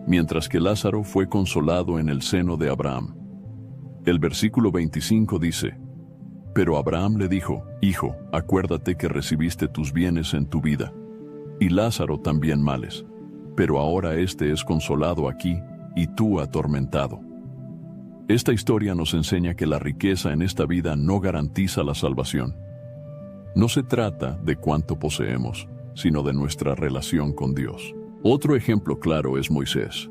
mientras que Lázaro fue consolado en el seno de Abraham. El versículo 25 dice: «Pero Abraham le dijo: Hijo, acuérdate que recibiste tus bienes en tu vida, y Lázaro también males, pero ahora éste es consolado aquí, y tú atormentado». Esta historia nos enseña que la riqueza en esta vida no garantiza la salvación. No se trata de cuánto poseemos, sino de nuestra relación con Dios. Otro ejemplo claro es Moisés.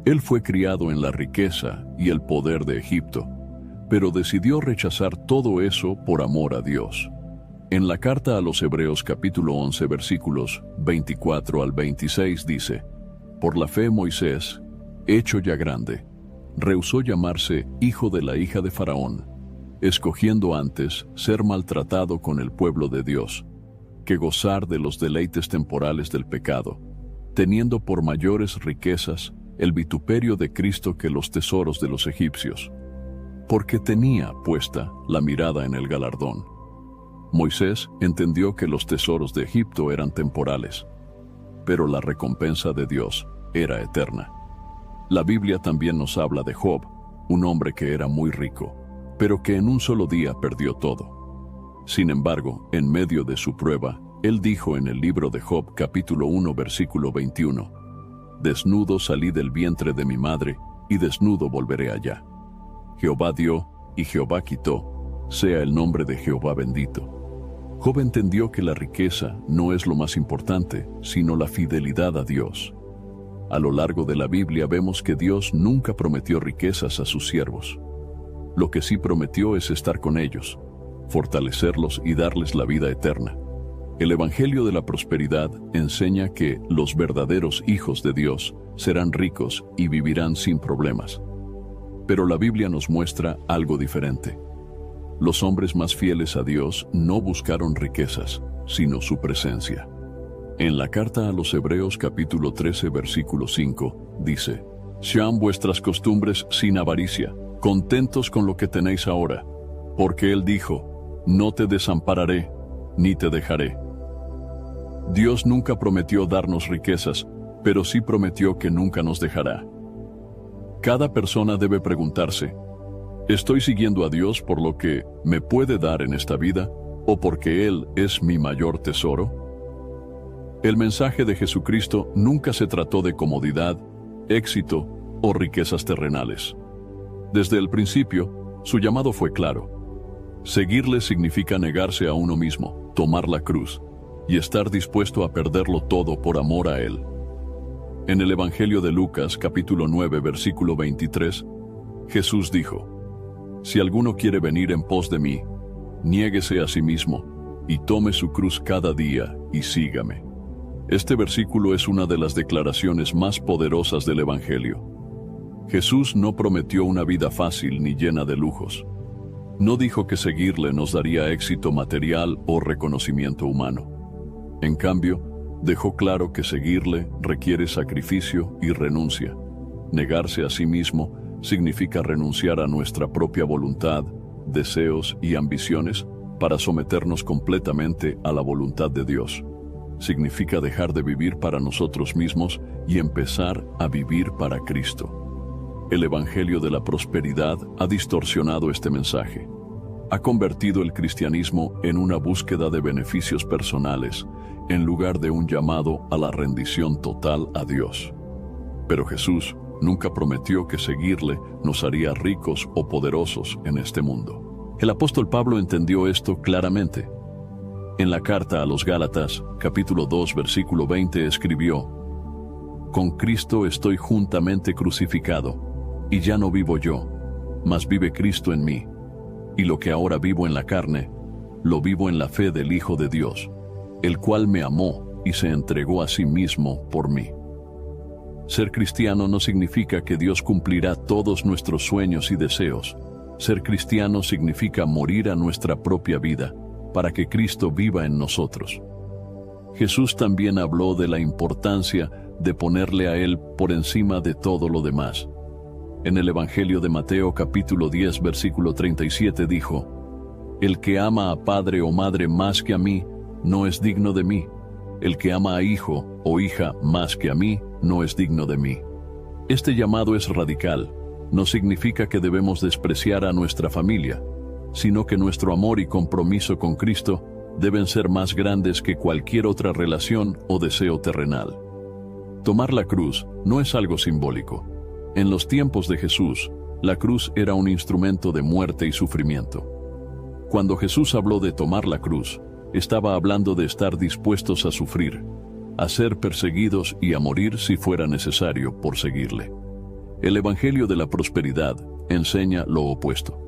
Él fue criado en la riqueza y el poder de Egipto, pero decidió rechazar todo eso por amor a Dios. En la carta a los Hebreos capítulo 11 versículos 24 al 26 dice: «Por la fe Moisés, hecho ya grande, rehusó llamarse hijo de la hija de Faraón, escogiendo antes ser maltratado con el pueblo de Dios, que gozar de los deleites temporales del pecado, teniendo por mayores riquezas el vituperio de Cristo que los tesoros de los egipcios, porque tenía puesta la mirada en el galardón». Moisés entendió que los tesoros de Egipto eran temporales, pero la recompensa de Dios era eterna. La Biblia también nos habla de Job, un hombre que era muy rico, pero que en un solo día perdió todo. Sin embargo, en medio de su prueba, él dijo en el libro de Job capítulo 1 versículo 21: «Desnudo salí del vientre de mi madre, y desnudo volveré allá. Jehová dio, y Jehová quitó, sea el nombre de Jehová bendito». Job entendió que la riqueza no es lo más importante, sino la fidelidad a Dios. A lo largo de la Biblia vemos que Dios nunca prometió riquezas a sus siervos. Lo que sí prometió es estar con ellos, fortalecerlos y darles la vida eterna. El Evangelio de la Prosperidad enseña que los verdaderos hijos de Dios serán ricos y vivirán sin problemas. Pero la Biblia nos muestra algo diferente. Los hombres más fieles a Dios no buscaron riquezas, sino su presencia. En la carta a los Hebreos capítulo 13 versículo 5 dice: «Sean vuestras costumbres sin avaricia, contentos con lo que tenéis ahora, porque Él dijo, no te desampararé, ni te dejaré». Dios nunca prometió darnos riquezas, pero sí prometió que nunca nos dejará. Cada persona debe preguntarse: ¿estoy siguiendo a Dios por lo que me puede dar en esta vida o porque Él es mi mayor tesoro? El mensaje de Jesucristo nunca se trató de comodidad, éxito o riquezas terrenales. Desde el principio, su llamado fue claro. Seguirle significa negarse a uno mismo, tomar la cruz y estar dispuesto a perderlo todo por amor a Él. En el Evangelio de Lucas, capítulo 9, versículo 23, Jesús dijo: «Si alguno quiere venir en pos de mí, niéguese a sí mismo y tome su cruz cada día y sígame». Este versículo es una de las declaraciones más poderosas del Evangelio. Jesús no prometió una vida fácil ni llena de lujos. No dijo que seguirle nos daría éxito material o reconocimiento humano. En cambio, dejó claro que seguirle requiere sacrificio y renuncia. Negarse a sí mismo significa renunciar a nuestra propia voluntad, deseos y ambiciones para someternos completamente a la voluntad de Dios. Significa dejar de vivir para nosotros mismos y empezar a vivir para Cristo. El Evangelio de la Prosperidad ha distorsionado este mensaje. Ha convertido el cristianismo en una búsqueda de beneficios personales, en lugar de un llamado a la rendición total a Dios. Pero Jesús nunca prometió que seguirle nos haría ricos o poderosos en este mundo. El apóstol Pablo entendió esto claramente. En la carta a los Gálatas, capítulo 2, versículo 20, escribió: «Con Cristo estoy juntamente crucificado, y ya no vivo yo, mas vive Cristo en mí. Y lo que ahora vivo en la carne, lo vivo en la fe del Hijo de Dios, el cual me amó y se entregó a sí mismo por mí». Ser cristiano no significa que Dios cumplirá todos nuestros sueños y deseos. Ser cristiano significa morir a nuestra propia vida, para que Cristo viva en nosotros. Jesús también habló de la importancia de ponerle a Él por encima de todo lo demás. En el Evangelio de Mateo capítulo 10 versículo 37 dijo: «El que ama a padre o madre más que a mí, no es digno de mí. El que ama a hijo o hija más que a mí, no es digno de mí». Este llamado es radical. No significa que debemos despreciar a nuestra familia, sino que nuestro amor y compromiso con Cristo deben ser más grandes que cualquier otra relación o deseo terrenal. Tomar la cruz no es algo simbólico. En los tiempos de Jesús, la cruz era un instrumento de muerte y sufrimiento. Cuando Jesús habló de tomar la cruz, estaba hablando de estar dispuestos a sufrir, a ser perseguidos y a morir si fuera necesario por seguirle. El Evangelio de la Prosperidad enseña lo opuesto.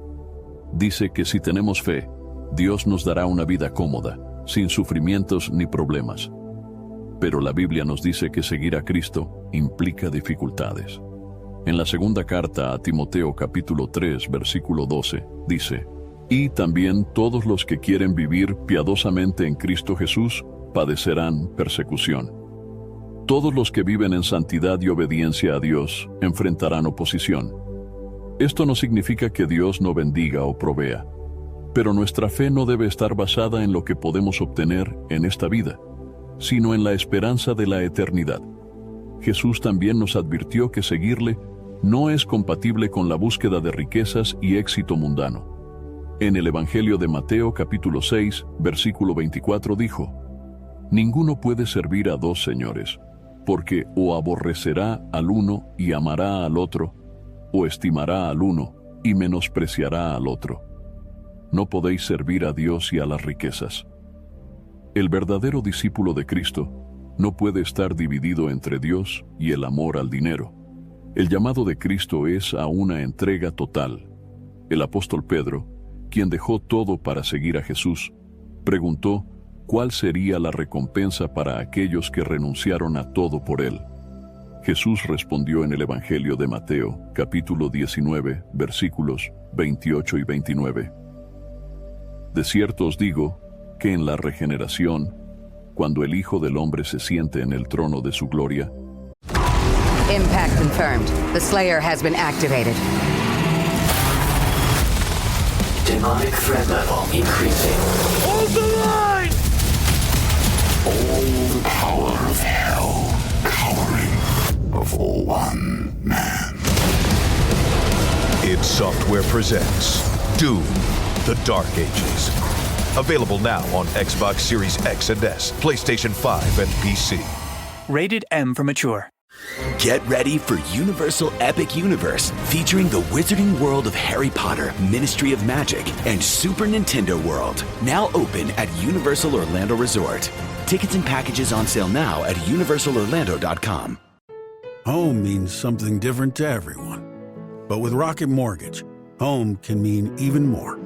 Dice que si tenemos fe, Dios nos dará una vida cómoda, sin sufrimientos ni problemas. Pero la Biblia nos dice que seguir a Cristo implica dificultades. En la segunda carta a Timoteo capítulo 3 versículo 12 dice: «Y también todos los que quieren vivir piadosamente en Cristo Jesús padecerán persecución. Todos los que viven en santidad y obediencia a Dios enfrentarán oposición». Esto no significa que Dios no bendiga o provea, pero nuestra fe no debe estar basada en lo que podemos obtener en esta vida, sino en la esperanza de la eternidad. Jesús también nos advirtió que seguirle no es compatible con la búsqueda de riquezas y éxito mundano. En el Evangelio de Mateo capítulo 6, versículo 24 dijo: «Ninguno puede servir a dos señores, porque o aborrecerá al uno y amará al otro, o estimará al uno y menospreciará al otro. No podéis servir a Dios y a las riquezas». El verdadero discípulo de Cristo no puede estar dividido entre Dios y el amor al dinero. El llamado de Cristo es a una entrega total. El apóstol Pedro, quien dejó todo para seguir a Jesús, preguntó cuál sería la recompensa para aquellos que renunciaron a todo por él. Jesús respondió en el Evangelio de Mateo, capítulo 19, versículos 28 y 29. De cierto os digo que en la regeneración, cuando el Hijo del Hombre se siente en el trono de su gloria, Impact confirmed. The Slayer has been activated. Demonic threat level increasing. Hold the line! All the power of hell cowering before one man. id Software presents Doom, The Dark Ages. Available now on Xbox Series X and S, PlayStation 5, and PC. Rated M for mature. Get ready for Universal Epic Universe, featuring the wizarding world of Harry Potter, Ministry of Magic, and Super Nintendo World. Now open at Universal Orlando Resort. Tickets and packages on sale now at universalorlando.com. Home means something different to everyone. But with Rocket Mortgage, home can mean even more.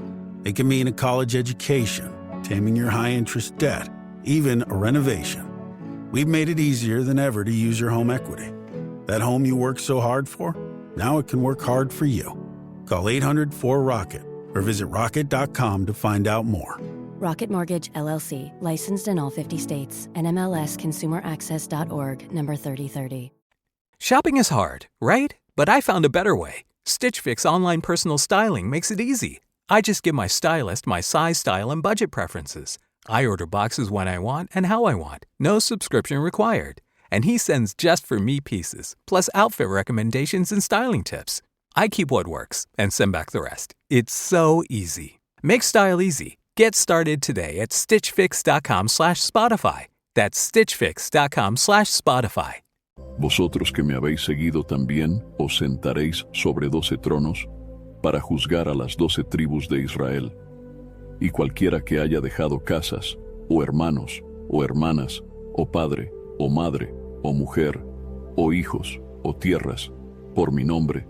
It can mean a college education, taming your high-interest debt, even a renovation. We've made it easier than ever to use your home equity. That home you worked so hard for, now it can work hard for you. Call 800-4ROCKET or visit rocket.com to find out more. Rocket Mortgage, LLC, licensed in all 50 states, and MLSConsumerAccess.org, number 3030. Shopping is hard, right? But I found a better way. Stitch Fix online personal styling makes it easy. I just give my stylist my size, style, and budget preferences. I order boxes when I want and how I want. No subscription required. And he sends just for me pieces, plus outfit recommendations and styling tips. I keep what works and send back the rest. It's so easy. Make style easy. Get started today at stitchfix.com/Spotify. That's stitchfix.com/Spotify. Vosotros que me habéis seguido también os sentaréis sobre 12 tronos para juzgar a las 12 tribus de Israel. Y cualquiera que haya dejado casas, o hermanos, o hermanas, o padre, o madre, o mujer, o hijos, o tierras, por mi nombre,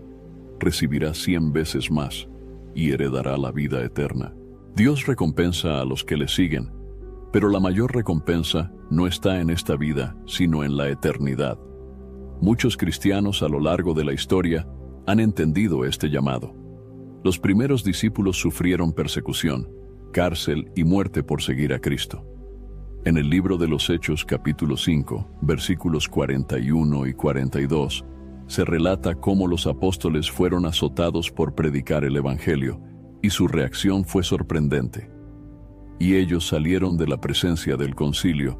recibirá 100 veces más y heredará la vida eterna. Dios recompensa a los que le siguen, pero la mayor recompensa no está en esta vida, sino en la eternidad. Muchos cristianos a lo largo de la historia han entendido este llamado. Los primeros discípulos sufrieron persecución, cárcel y muerte por seguir a Cristo. En el libro de los Hechos, capítulo 5, versículos 41 y 42, se relata cómo los apóstoles fueron azotados por predicar el Evangelio, y su reacción fue sorprendente. Y ellos salieron de la presencia del concilio,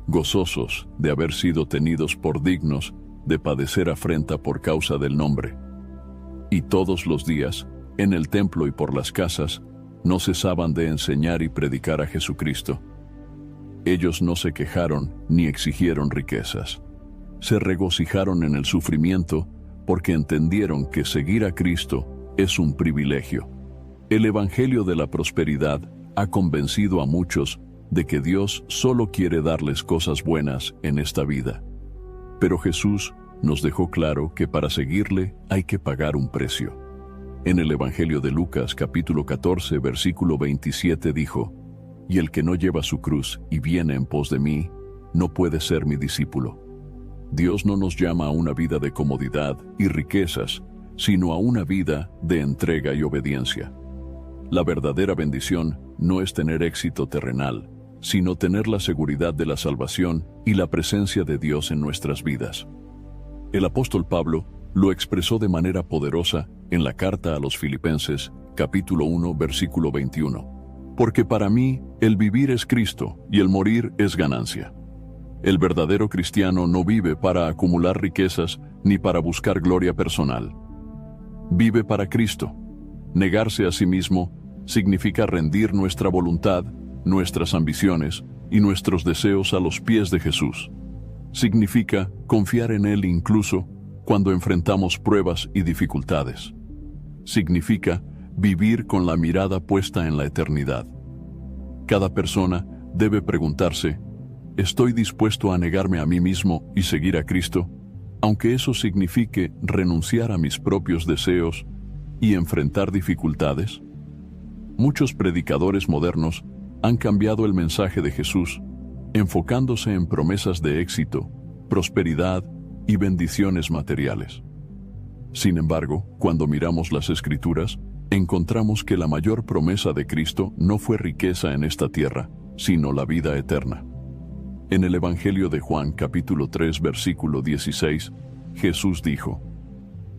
gozosos de haber sido tenidos por dignos de padecer afrenta por causa del nombre. Y todos los días, en el templo y por las casas, no cesaban de enseñar y predicar a Jesucristo. Ellos no se quejaron ni exigieron riquezas. Se regocijaron en el sufrimiento porque entendieron que seguir a Cristo es un privilegio. El Evangelio de la prosperidad ha convencido a muchos de que Dios solo quiere darles cosas buenas en esta vida. Pero Jesús nos dejó claro que para seguirle hay que pagar un precio. En el Evangelio de Lucas, capítulo 14, versículo 27 dijo: «Y el que no lleva su cruz y viene en pos de mí, no puede ser mi discípulo». Dios no nos llama a una vida de comodidad y riquezas, sino a una vida de entrega y obediencia. La verdadera bendición no es tener éxito terrenal, sino tener la seguridad de la salvación y la presencia de Dios en nuestras vidas. El apóstol Pablo lo expresó de manera poderosa en la carta a los Filipenses, capítulo 1, versículo 21. «Porque para mí el vivir es Cristo y el morir es ganancia». El verdadero cristiano no vive para acumular riquezas ni para buscar gloria personal. Vive para Cristo. Negarse a sí mismo significa rendir nuestra voluntad, nuestras ambiciones y nuestros deseos a los pies de Jesús. Significa confiar en Él incluso cuando enfrentamos pruebas y dificultades. Significa vivir con la mirada puesta en la eternidad. Cada persona debe preguntarse: ¿estoy dispuesto a negarme a mí mismo y seguir a Cristo, aunque eso signifique renunciar a mis propios deseos y enfrentar dificultades? Muchos predicadores modernos han cambiado el mensaje de Jesús, enfocándose en promesas de éxito, prosperidad y bendiciones materiales. Sin embargo, cuando miramos las Escrituras, encontramos que la mayor promesa de Cristo no fue riqueza en esta tierra, sino la vida eterna. En el Evangelio de Juan, capítulo 3, versículo 16, Jesús dijo: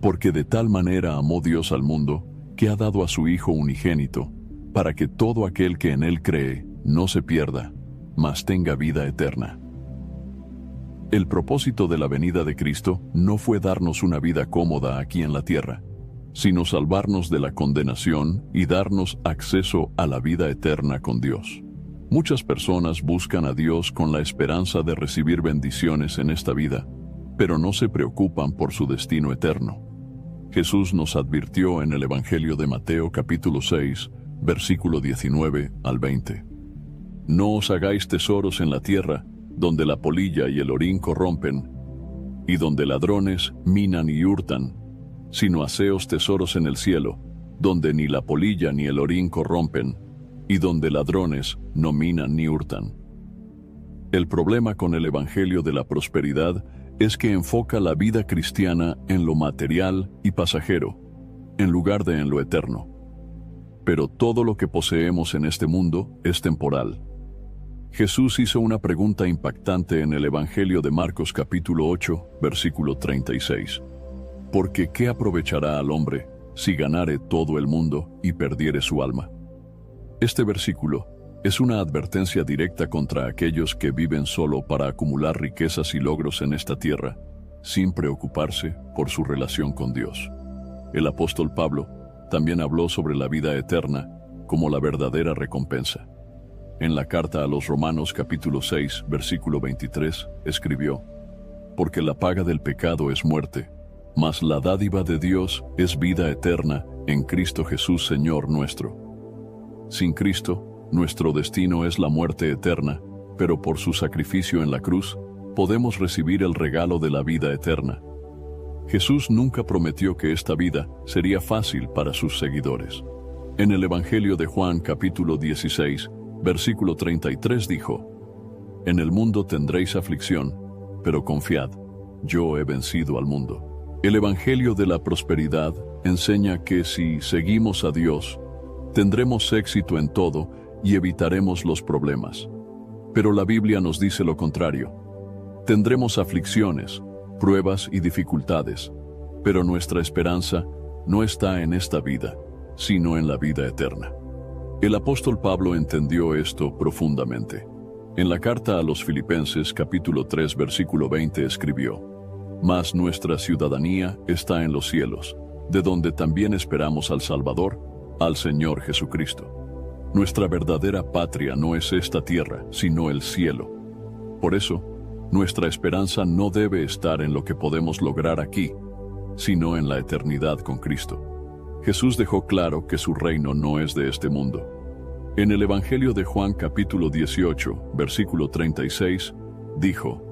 «Porque de tal manera amó Dios al mundo, que ha dado a su Hijo unigénito, para que todo aquel que en Él cree no se pierda, mas tenga vida eterna». El propósito de la venida de Cristo no fue darnos una vida cómoda aquí en la tierra, sino salvarnos de la condenación y darnos acceso a la vida eterna con Dios. Muchas personas buscan a Dios con la esperanza de recibir bendiciones en esta vida, pero no se preocupan por su destino eterno. Jesús nos advirtió en el Evangelio de Mateo capítulo 6, versículo 19 al 20. «No os hagáis tesoros en la tierra, donde la polilla y el orín corrompen, y donde ladrones minan y hurtan, sino haceos tesoros en el cielo, donde ni la polilla ni el orín corrompen, y donde ladrones no minan ni hurtan». El problema con el Evangelio de la prosperidad es que enfoca la vida cristiana en lo material y pasajero, en lugar de en lo eterno. Pero todo lo que poseemos en este mundo es temporal. Jesús hizo una pregunta impactante en el Evangelio de Marcos capítulo 8, versículo 36. «Porque ¿qué aprovechará al hombre si ganare todo el mundo y perdiere su alma?». Este versículo es una advertencia directa contra aquellos que viven solo para acumular riquezas y logros en esta tierra, sin preocuparse por su relación con Dios. El apóstol Pablo también habló sobre la vida eterna como la verdadera recompensa. En la carta a los Romanos capítulo 6, versículo 23, escribió: «Porque la paga del pecado es muerte, mas la dádiva de Dios es vida eterna en Cristo Jesús Señor nuestro». Sin Cristo, nuestro destino es la muerte eterna, pero por su sacrificio en la cruz, podemos recibir el regalo de la vida eterna. Jesús nunca prometió que esta vida sería fácil para sus seguidores. En el Evangelio de Juan capítulo 16, versículo 33 dijo: «En el mundo tendréis aflicción, pero confiad, yo he vencido al mundo». El Evangelio de la prosperidad enseña que si seguimos a Dios, tendremos éxito en todo y evitaremos los problemas. Pero la Biblia nos dice lo contrario. Tendremos aflicciones, pruebas y dificultades, pero nuestra esperanza no está en esta vida, sino en la vida eterna. El apóstol Pablo entendió esto profundamente. En la carta a los Filipenses capítulo 3 versículo 20 escribió: «Mas nuestra ciudadanía está en los cielos, de donde también esperamos al Salvador, al Señor Jesucristo». Nuestra verdadera patria no es esta tierra, sino el cielo. Por eso, nuestra esperanza no debe estar en lo que podemos lograr aquí, sino en la eternidad con Cristo. Jesús dejó claro que su reino no es de este mundo. En el Evangelio de Juan capítulo 18, versículo 36, dijo: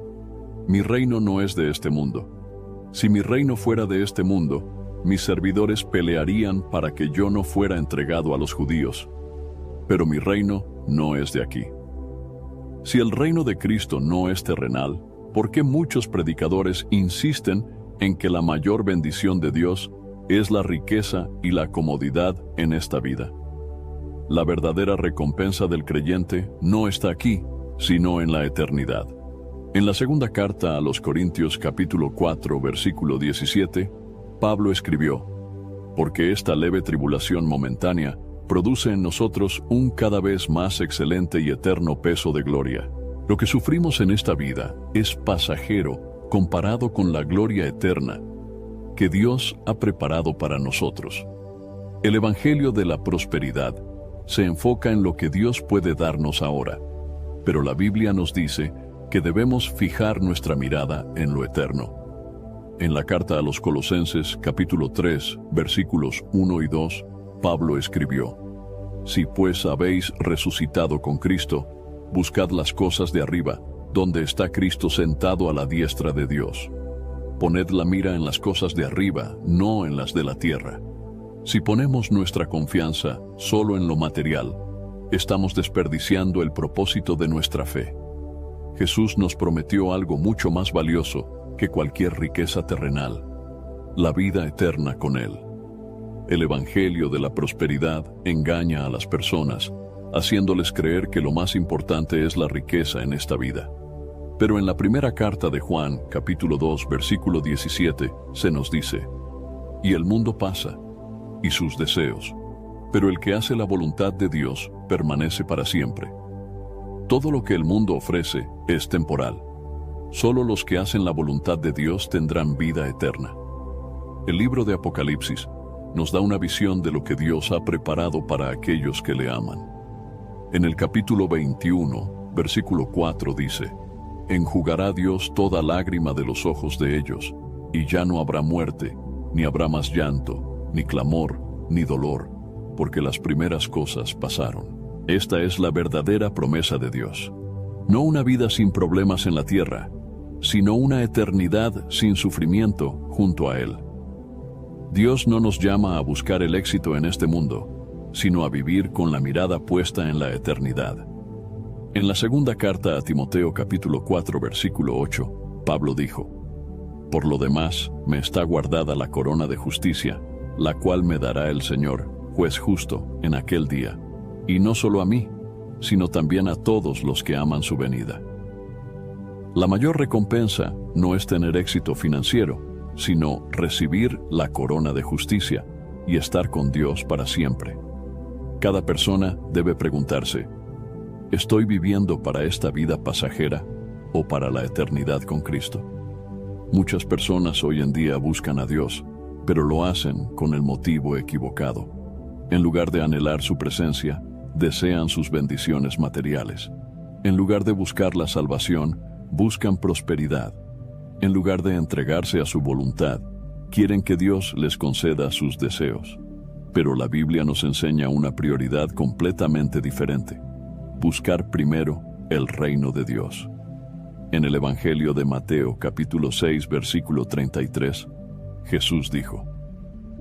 «Mi reino no es de este mundo. Si mi reino fuera de este mundo, mis servidores pelearían para que yo no fuera entregado a los judíos. Pero mi reino no es de aquí». Si el reino de Cristo no es terrenal, ¿por qué muchos predicadores insisten en que la mayor bendición de Dios es la riqueza y la comodidad en esta vida? La verdadera recompensa del creyente no está aquí, sino en la eternidad. En la segunda carta a los Corintios capítulo 4 versículo 17, Pablo escribió: «Porque esta leve tribulación momentánea produce en nosotros un cada vez más excelente y eterno peso de gloria. Lo que sufrimos en esta vida es pasajero comparado con la gloria eterna que Dios ha preparado para nosotros». El Evangelio de la prosperidad se enfoca en lo que Dios puede darnos ahora, pero la Biblia nos dice que debemos fijar nuestra mirada en lo eterno. En la carta a los Colosenses capítulo 3 versículos 1 y 2, Pablo escribió: «Si pues habéis resucitado con Cristo, buscad las cosas de arriba, donde está Cristo sentado a la diestra de Dios. Poned la mira en las cosas de arriba, no en las de la tierra. Si ponemos nuestra confianza solo en lo material, estamos desperdiciando el propósito de nuestra fe. Jesús nos prometió algo mucho más valioso que cualquier riqueza terrenal: la vida eterna con Él. El Evangelio de la prosperidad engaña a las personas, haciéndoles creer que lo más importante es la riqueza en esta vida. Pero en la primera carta de Juan, capítulo 2, versículo 17, se nos dice: «Y el mundo pasa, y sus deseos, pero el que hace la voluntad de Dios permanece para siempre». Todo lo que el mundo ofrece es temporal. Solo los que hacen la voluntad de Dios tendrán vida eterna. El libro de Apocalipsis nos da una visión de lo que Dios ha preparado para aquellos que le aman. En el capítulo 21, versículo 4 dice: «Enjugará Dios toda lágrima de los ojos de ellos, y ya no habrá muerte, ni habrá más llanto, ni clamor, ni dolor, porque las primeras cosas pasaron». Esta es la verdadera promesa de Dios. No una vida sin problemas en la tierra, sino una eternidad sin sufrimiento junto a Él. Dios no nos llama a buscar el éxito en este mundo, sino a vivir con la mirada puesta en la eternidad. En la segunda carta a Timoteo capítulo 4 versículo 8, Pablo dijo: «Por lo demás, me está guardada la corona de justicia, la cual me dará el Señor, juez justo, en aquel día, y no solo a mí, sino también a todos los que aman su venida». La mayor recompensa no es tener éxito financiero, sino recibir la corona de justicia y estar con Dios para siempre. Cada persona debe preguntarse: ¿estoy viviendo para esta vida pasajera o para la eternidad con Cristo? Muchas personas hoy en día buscan a Dios, pero lo hacen con el motivo equivocado. En lugar de anhelar su presencia, desean sus bendiciones materiales. En lugar de buscar la salvación, buscan prosperidad. En lugar de entregarse a su voluntad, quieren que Dios les conceda sus deseos. Pero la Biblia nos enseña una prioridad completamente diferente: buscar primero el reino de Dios. En el Evangelio de Mateo, capítulo 6, versículo 33, Jesús dijo: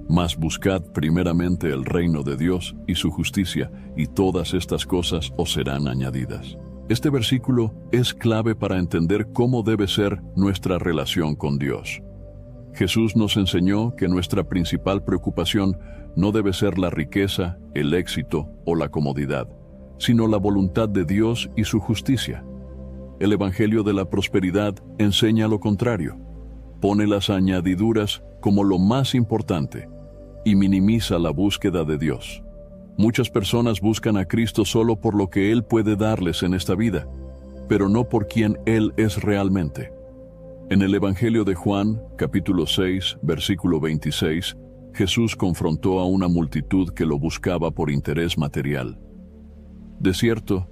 «Mas buscad primeramente el reino de Dios y su justicia, y todas estas cosas os serán añadidas». Este versículo es clave para entender cómo debe ser nuestra relación con Dios. Jesús nos enseñó que nuestra principal preocupación no debe ser la riqueza, el éxito o la comodidad, sino la voluntad de Dios y su justicia. El Evangelio de la prosperidad enseña lo contrario. Pone las añadiduras como lo más importante y minimiza la búsqueda de Dios. Muchas personas buscan a Cristo solo por lo que Él puede darles en esta vida, pero no por quien Él es realmente. En el Evangelio de Juan, capítulo 6, versículo 26, Jesús confrontó a una multitud que lo buscaba por interés material. De cierto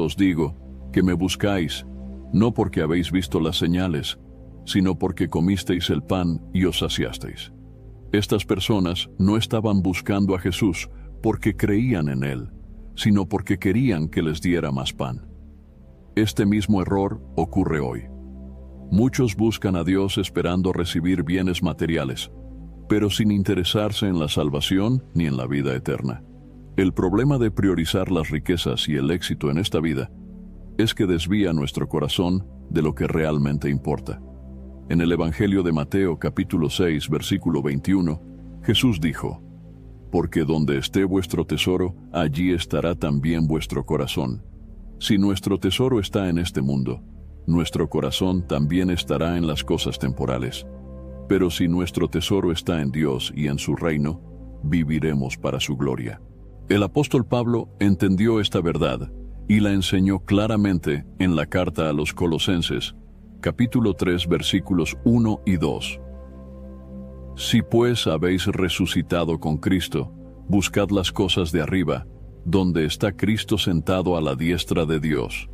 os digo, que me buscáis, no porque habéis visto las señales, sino porque comisteis el pan y os saciasteis. Estas personas no estaban buscando a Jesús porque creían en Él, sino porque querían que les diera más pan. Este mismo error ocurre hoy. Muchos buscan a Dios esperando recibir bienes materiales, pero sin interesarse en la salvación ni en la vida eterna. El problema de priorizar las riquezas y el éxito en esta vida es que desvía nuestro corazón de lo que realmente importa. En el Evangelio de Mateo capítulo 6, versículo 21, Jesús dijo: «Porque donde esté vuestro tesoro, allí estará también vuestro corazón. Si nuestro tesoro está en este mundo, nuestro corazón también estará en las cosas temporales. Pero si nuestro tesoro está en Dios y en su reino, viviremos para su gloria». El apóstol Pablo entendió esta verdad y la enseñó claramente en la carta a los Colosenses, capítulo 3, versículos 1 y 2. «Si pues habéis resucitado con Cristo, buscad las cosas de arriba, donde está Cristo sentado a la diestra de Dios.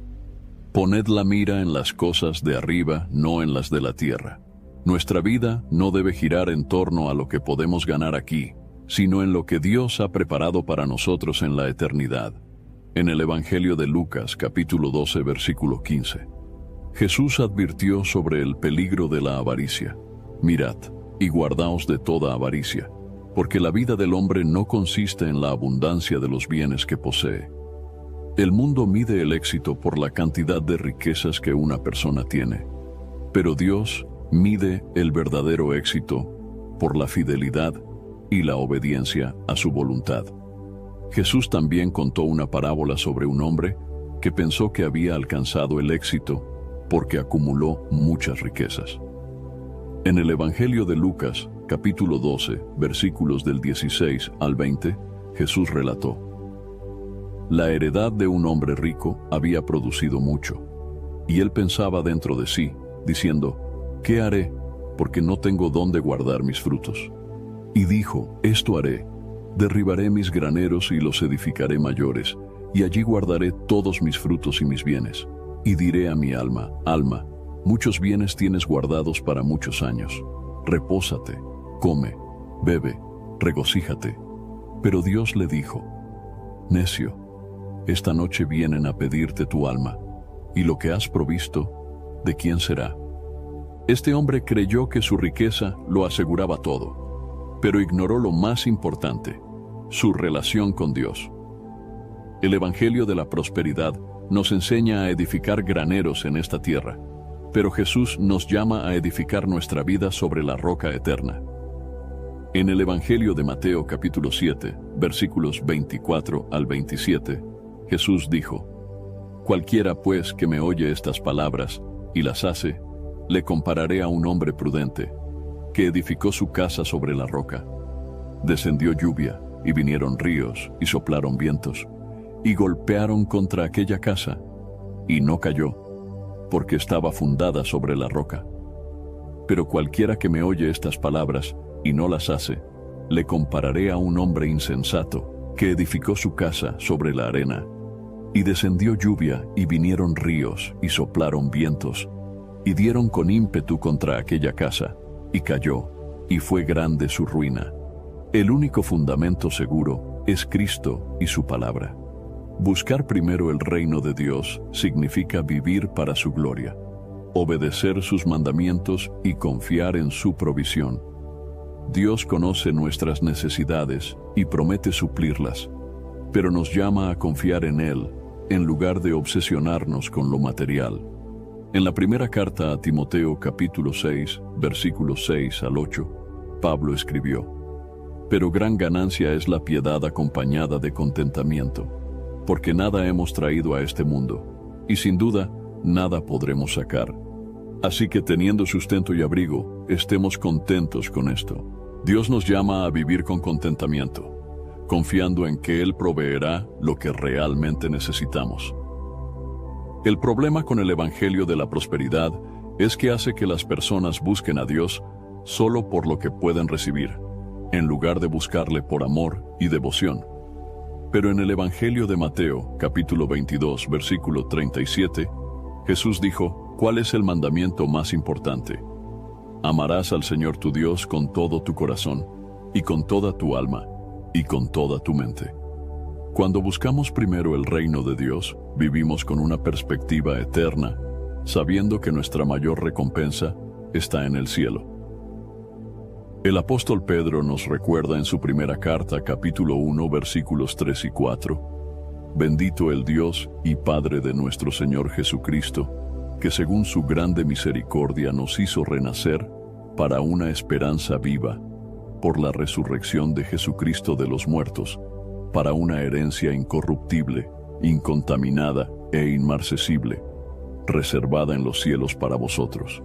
Poned la mira en las cosas de arriba, no en las de la tierra». Nuestra vida no debe girar en torno a lo que podemos ganar aquí, sino en lo que Dios ha preparado para nosotros en la eternidad. En el Evangelio de Lucas, capítulo 12, versículo 15, Jesús advirtió sobre el peligro de la avaricia. Mirad, y guardaos de toda avaricia, porque la vida del hombre no consiste en la abundancia de los bienes que posee. El mundo mide el éxito por la cantidad de riquezas que una persona tiene, pero Dios mide el verdadero éxito por la fidelidad y la obediencia a su voluntad. Jesús también contó una parábola sobre un hombre que pensó que había alcanzado el éxito porque acumuló muchas riquezas. En el Evangelio de Lucas, capítulo 12, versículos del 16 al 20, Jesús relató: La heredad de un hombre rico había producido mucho, y él pensaba dentro de sí, diciendo: ¿Qué haré? Porque no tengo dónde guardar mis frutos. Y dijo: Esto haré: derribaré mis graneros y los edificaré mayores, y allí guardaré todos mis frutos y mis bienes. Y diré a mi alma: Alma, muchos bienes tienes guardados para muchos años. Repósate, come, bebe, regocíjate. Pero Dios le dijo: Necio, esta noche vienen a pedirte tu alma, y lo que has provisto, ¿de quién será? Este hombre creyó que su riqueza lo aseguraba todo, pero ignoró lo más importante: su relación con Dios. El Evangelio de la Prosperidad nos enseña a edificar graneros en esta tierra, pero Jesús nos llama a edificar nuestra vida sobre la roca eterna. En el Evangelio de Mateo capítulo 7, versículos 24 al 27, Jesús dijo: Cualquiera pues que me oye estas palabras y las hace, le compararé a un hombre prudente, que edificó su casa sobre la roca. Descendió lluvia, y vinieron ríos, y soplaron vientos, y golpearon contra aquella casa, y no cayó, porque estaba fundada sobre la roca. Pero cualquiera que me oye estas palabras y no las hace, le compararé a un hombre insensato, que edificó su casa sobre la arena. Y descendió lluvia, y vinieron ríos, y soplaron vientos, y dieron con ímpetu contra aquella casa, y cayó, y fue grande su ruina. El único fundamento seguro es Cristo y su palabra. Buscar primero el reino de Dios significa vivir para su gloria, obedecer sus mandamientos y confiar en su provisión. Dios conoce nuestras necesidades y promete suplirlas, pero nos llama a confiar en Él en lugar de obsesionarnos con lo material. En la primera carta a Timoteo capítulo 6, versículos 6 al 8, Pablo escribió: Pero gran ganancia es la piedad acompañada de contentamiento, porque nada hemos traído a este mundo, y sin duda nada podremos sacar. Así que teniendo sustento y abrigo, estemos contentos con esto. Dios nos llama a vivir con contentamiento, confiando en que Él proveerá lo que realmente necesitamos. El problema con el Evangelio de la Prosperidad es que hace que las personas busquen a Dios solo por lo que pueden recibir, en lugar de buscarle por amor y devoción. Pero en el Evangelio de Mateo, capítulo 22, versículo 37, Jesús dijo: ¿Cuál es el mandamiento más importante? Amarás al Señor tu Dios con todo tu corazón, y con toda tu alma, y con toda tu mente. Cuando buscamos primero el reino de Dios, vivimos con una perspectiva eterna, sabiendo que nuestra mayor recompensa está en el cielo. El apóstol Pedro nos recuerda en su primera carta, capítulo 1, versículos 3 y 4, Bendito el Dios y Padre de nuestro Señor Jesucristo, que según su grande misericordia nos hizo renacer para una esperanza viva, por la resurrección de Jesucristo de los muertos, para una herencia incorruptible, incontaminada e inmarcesible, reservada en los cielos para vosotros.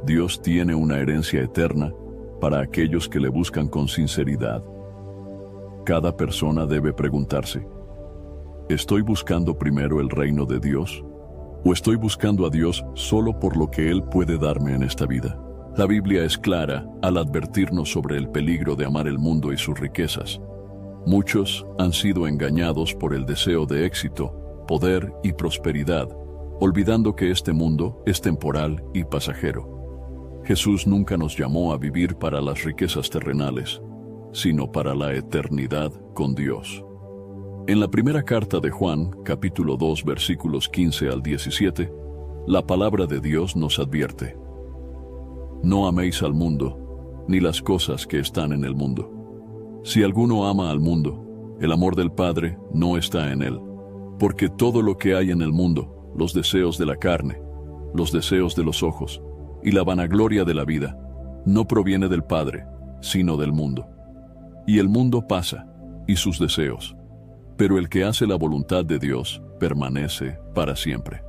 Dios tiene una herencia eterna para aquellos que le buscan con sinceridad. Cada persona debe preguntarse: ¿estoy buscando primero el reino de Dios? ¿O estoy buscando a Dios solo por lo que Él puede darme en esta vida? La Biblia es clara al advertirnos sobre el peligro de amar el mundo y sus riquezas. Muchos han sido engañados por el deseo de éxito, poder y prosperidad, olvidando que este mundo es temporal y pasajero. Jesús nunca nos llamó a vivir para las riquezas terrenales, sino para la eternidad con Dios. En la primera carta de Juan, capítulo 2, versículos 15 al 17, la palabra de Dios nos advierte: no améis al mundo, ni las cosas que están en el mundo. Si alguno ama al mundo, el amor del Padre no está en él, porque todo lo que hay en el mundo, los deseos de la carne, los deseos de los ojos y la vanagloria de la vida, no proviene del Padre, sino del mundo. Y el mundo pasa, y sus deseos, pero el que hace la voluntad de Dios permanece para siempre.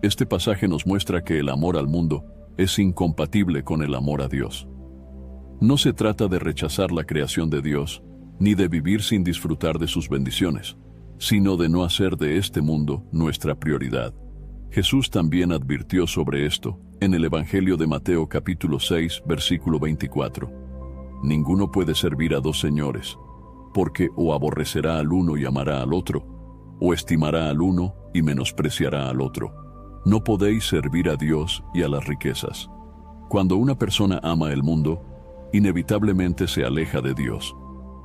Este pasaje nos muestra que el amor al mundo es incompatible con el amor a Dios. No se trata de rechazar la creación de Dios, ni de vivir sin disfrutar de sus bendiciones, sino de no hacer de este mundo nuestra prioridad. Jesús también advirtió sobre esto en el Evangelio de Mateo capítulo 6, versículo 24. Ninguno puede servir a dos señores, porque o aborrecerá al uno y amará al otro, o estimará al uno y menospreciará al otro. No podéis servir a Dios y a las riquezas. Cuando una persona ama el mundo, inevitablemente se aleja de Dios.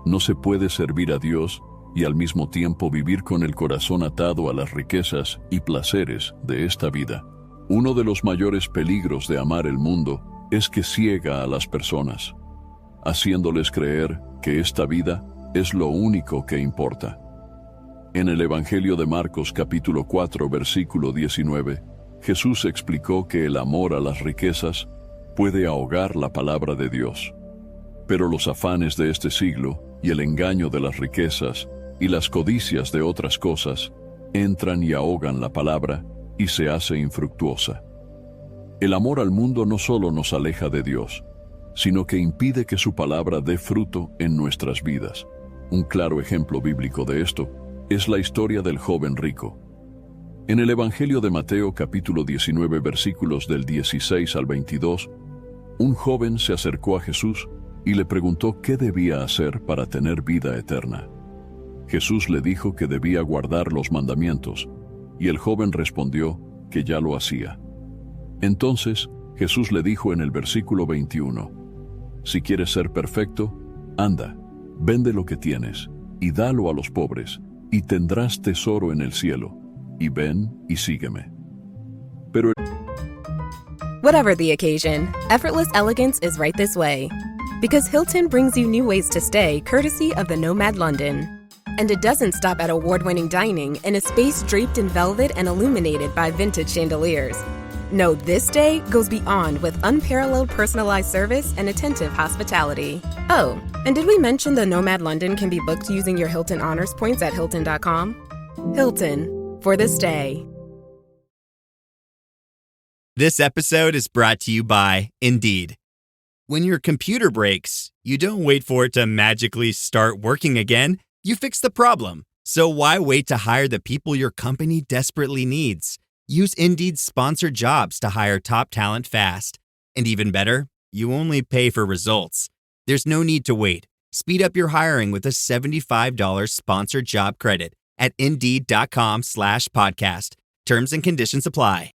No se puede servir a Dios y al mismo tiempo vivir con el corazón atado a las riquezas y placeres de esta vida. Uno de los mayores peligros de amar el mundo es que ciega a las personas, haciéndoles creer que esta vida es lo único que importa. En el Evangelio de Marcos capítulo 4, versículo 19, Jesús explicó que el amor a las riquezas puede ahogar la palabra de Dios. Pero los afanes de este siglo y el engaño de las riquezas y las codicias de otras cosas entran y ahogan la palabra y se hace infructuosa. El amor al mundo no solo nos aleja de Dios, sino que impide que su palabra dé fruto en nuestras vidas. Un claro ejemplo bíblico de esto es la historia del joven rico. En el Evangelio de Mateo capítulo 19 versículos del 16 al 22, un joven se acercó a Jesús y le preguntó qué debía hacer para tener vida eterna. Jesús le dijo que debía guardar los mandamientos, y el joven respondió que ya lo hacía. Entonces Jesús le dijo en el versículo 21, si quieres ser perfecto, anda, vende lo que tienes, y dalo a los pobres, y tendrás tesoro en el cielo, y ven y sígueme. Pero whatever the occasion, effortless elegance is right this way. Because Hilton brings you new ways to stay courtesy of the Nomad London. And it doesn't stop at award-winning dining in a space draped in velvet and illuminated by vintage chandeliers. No, this day goes beyond with unparalleled personalized service and attentive hospitality. Oh, and did we mention the Nomad London can be booked using your Hilton Honors points at Hilton.com? Hilton, for the stay. This episode is brought to you by Indeed. When your computer breaks, you don't wait for it to magically start working again. You fix the problem. So why wait to hire the people your company desperately needs? Use Indeed's sponsored jobs to hire top talent fast. And even better, you only pay for results. There's no need to wait. Speed up your hiring with a $75 sponsored job credit at Indeed.com/podcast. Terms and conditions apply.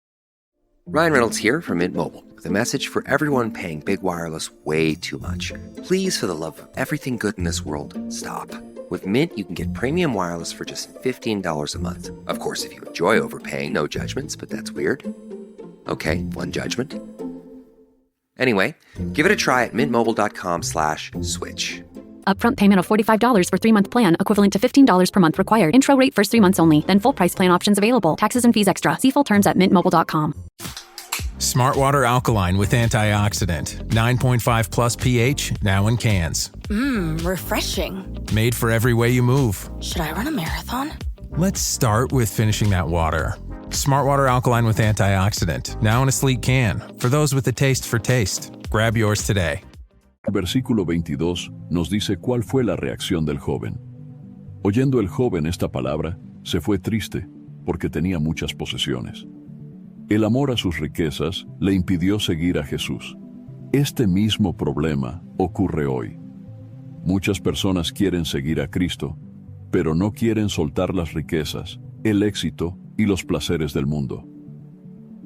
Ryan Reynolds here from Mint Mobile with a message for everyone paying big wireless way too much. Please, for the love of everything good in this world, stop. With Mint, you can get premium wireless for just $15 a month. Of course, if you enjoy overpaying, no judgments, but that's weird. Okay, one judgment. Anyway, give it a try at mintmobile.com/switch. Upfront payment of $45 for 3-month plan, equivalent to $15 per month required. Intro rate first 3 months only, then full price plan options available. Taxes and fees extra. See full terms at mintmobile.com. Smartwater Alkaline with antioxidant. 9.5 plus pH, now in cans. Refreshing. Made for every way you move. Should I run a marathon? Let's start with finishing that water. Smartwater Alkaline with antioxidant, now in a sleek can. For those with a taste for taste. Grab yours today. El versículo 22 nos dice cuál fue la reacción del joven. Oyendo el joven esta palabra, se fue triste, porque tenía muchas posesiones. El amor a sus riquezas le impidió seguir a Jesús. Este mismo problema ocurre hoy. Muchas personas quieren seguir a Cristo, pero no quieren soltar las riquezas, el éxito y los placeres del mundo.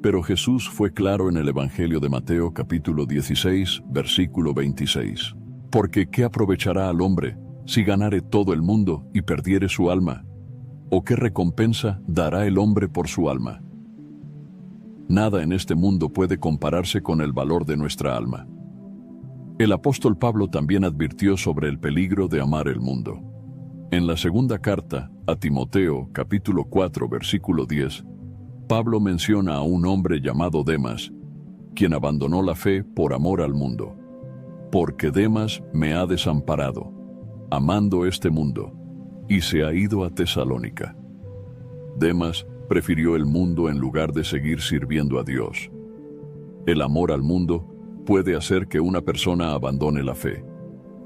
Pero Jesús fue claro en el Evangelio de Mateo capítulo 16, versículo 26. Porque ¿qué aprovechará al hombre si ganare todo el mundo y perdiere su alma? ¿O qué recompensa dará el hombre por su alma? Nada en este mundo puede compararse con el valor de nuestra alma. El apóstol Pablo también advirtió sobre el peligro de amar el mundo. En la segunda carta a Timoteo, capítulo 4, versículo 10, Pablo menciona a un hombre llamado Demas, quien abandonó la fe por amor al mundo. Porque Demas me ha desamparado, amando este mundo, y se ha ido a Tesalónica. Demas prefirió el mundo en lugar de seguir sirviendo a Dios. El amor al mundo puede hacer que una persona abandone la fe.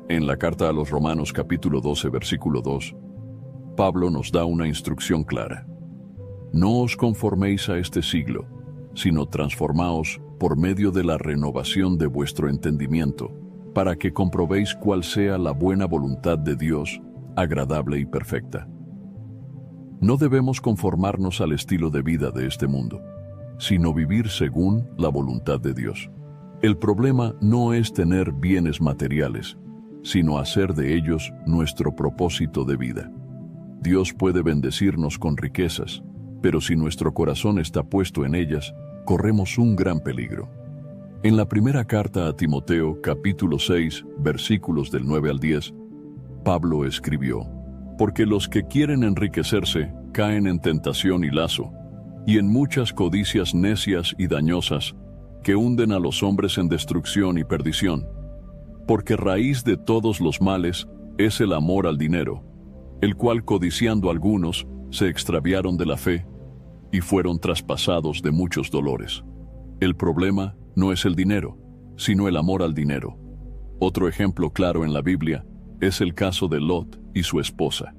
En la carta a los Romanos capítulo 12, versículo 2, Pablo nos da una instrucción clara. No os conforméis a este siglo, sino transformaos por medio de la renovación de vuestro entendimiento, para que comprobéis cuál sea la buena voluntad de Dios, agradable y perfecta. No debemos conformarnos al estilo de vida de este mundo, sino vivir según la voluntad de Dios. El problema no es tener bienes materiales, sino hacer de ellos nuestro propósito de vida. Dios puede bendecirnos con riquezas, pero si nuestro corazón está puesto en ellas, corremos un gran peligro. En la primera carta a Timoteo, capítulo 6, versículos del 9 al 10, Pablo escribió: Porque los que quieren enriquecerse caen en tentación y lazo, y en muchas codicias necias y dañosas, que hunden a los hombres en destrucción y perdición. Porque raíz de todos los males es el amor al dinero, el cual codiciando algunos se extraviaron de la fe y fueron traspasados de muchos dolores. El problema no es el dinero, sino el amor al dinero. Otro ejemplo claro en la Biblia es el caso de Lot y su esposa.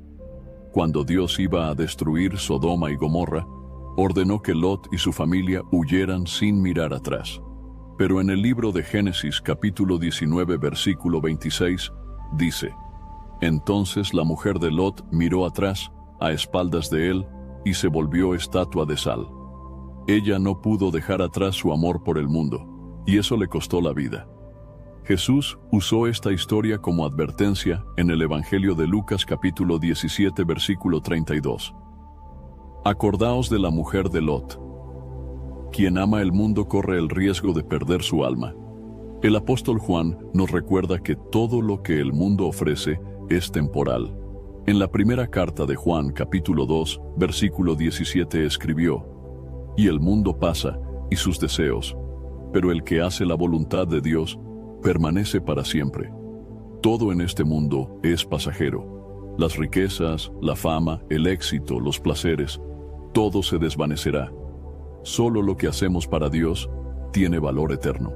Cuando Dios iba a destruir Sodoma y Gomorra, ordenó que Lot y su familia huyeran sin mirar atrás. Pero en el libro de Génesis capítulo 19 versículo 26 dice: Entonces la mujer de Lot miró atrás, a espaldas de él, y se volvió estatua de sal. Ella no pudo dejar atrás su amor por el mundo, y eso le costó la vida. Jesús usó esta historia como advertencia en el Evangelio de Lucas capítulo 17 versículo 32. Acordaos de la mujer de Lot. Quien ama el mundo corre el riesgo de perder su alma. El apóstol Juan nos recuerda que todo lo que el mundo ofrece es temporal. En la primera carta de Juan, capítulo 2, versículo 17 escribió: Y el mundo pasa, y sus deseos, pero el que hace la voluntad de Dios permanece para siempre. Todo en este mundo es pasajero. Las riquezas, la fama, el éxito, los placeres, todo se desvanecerá. Solo lo que hacemos para Dios tiene valor eterno.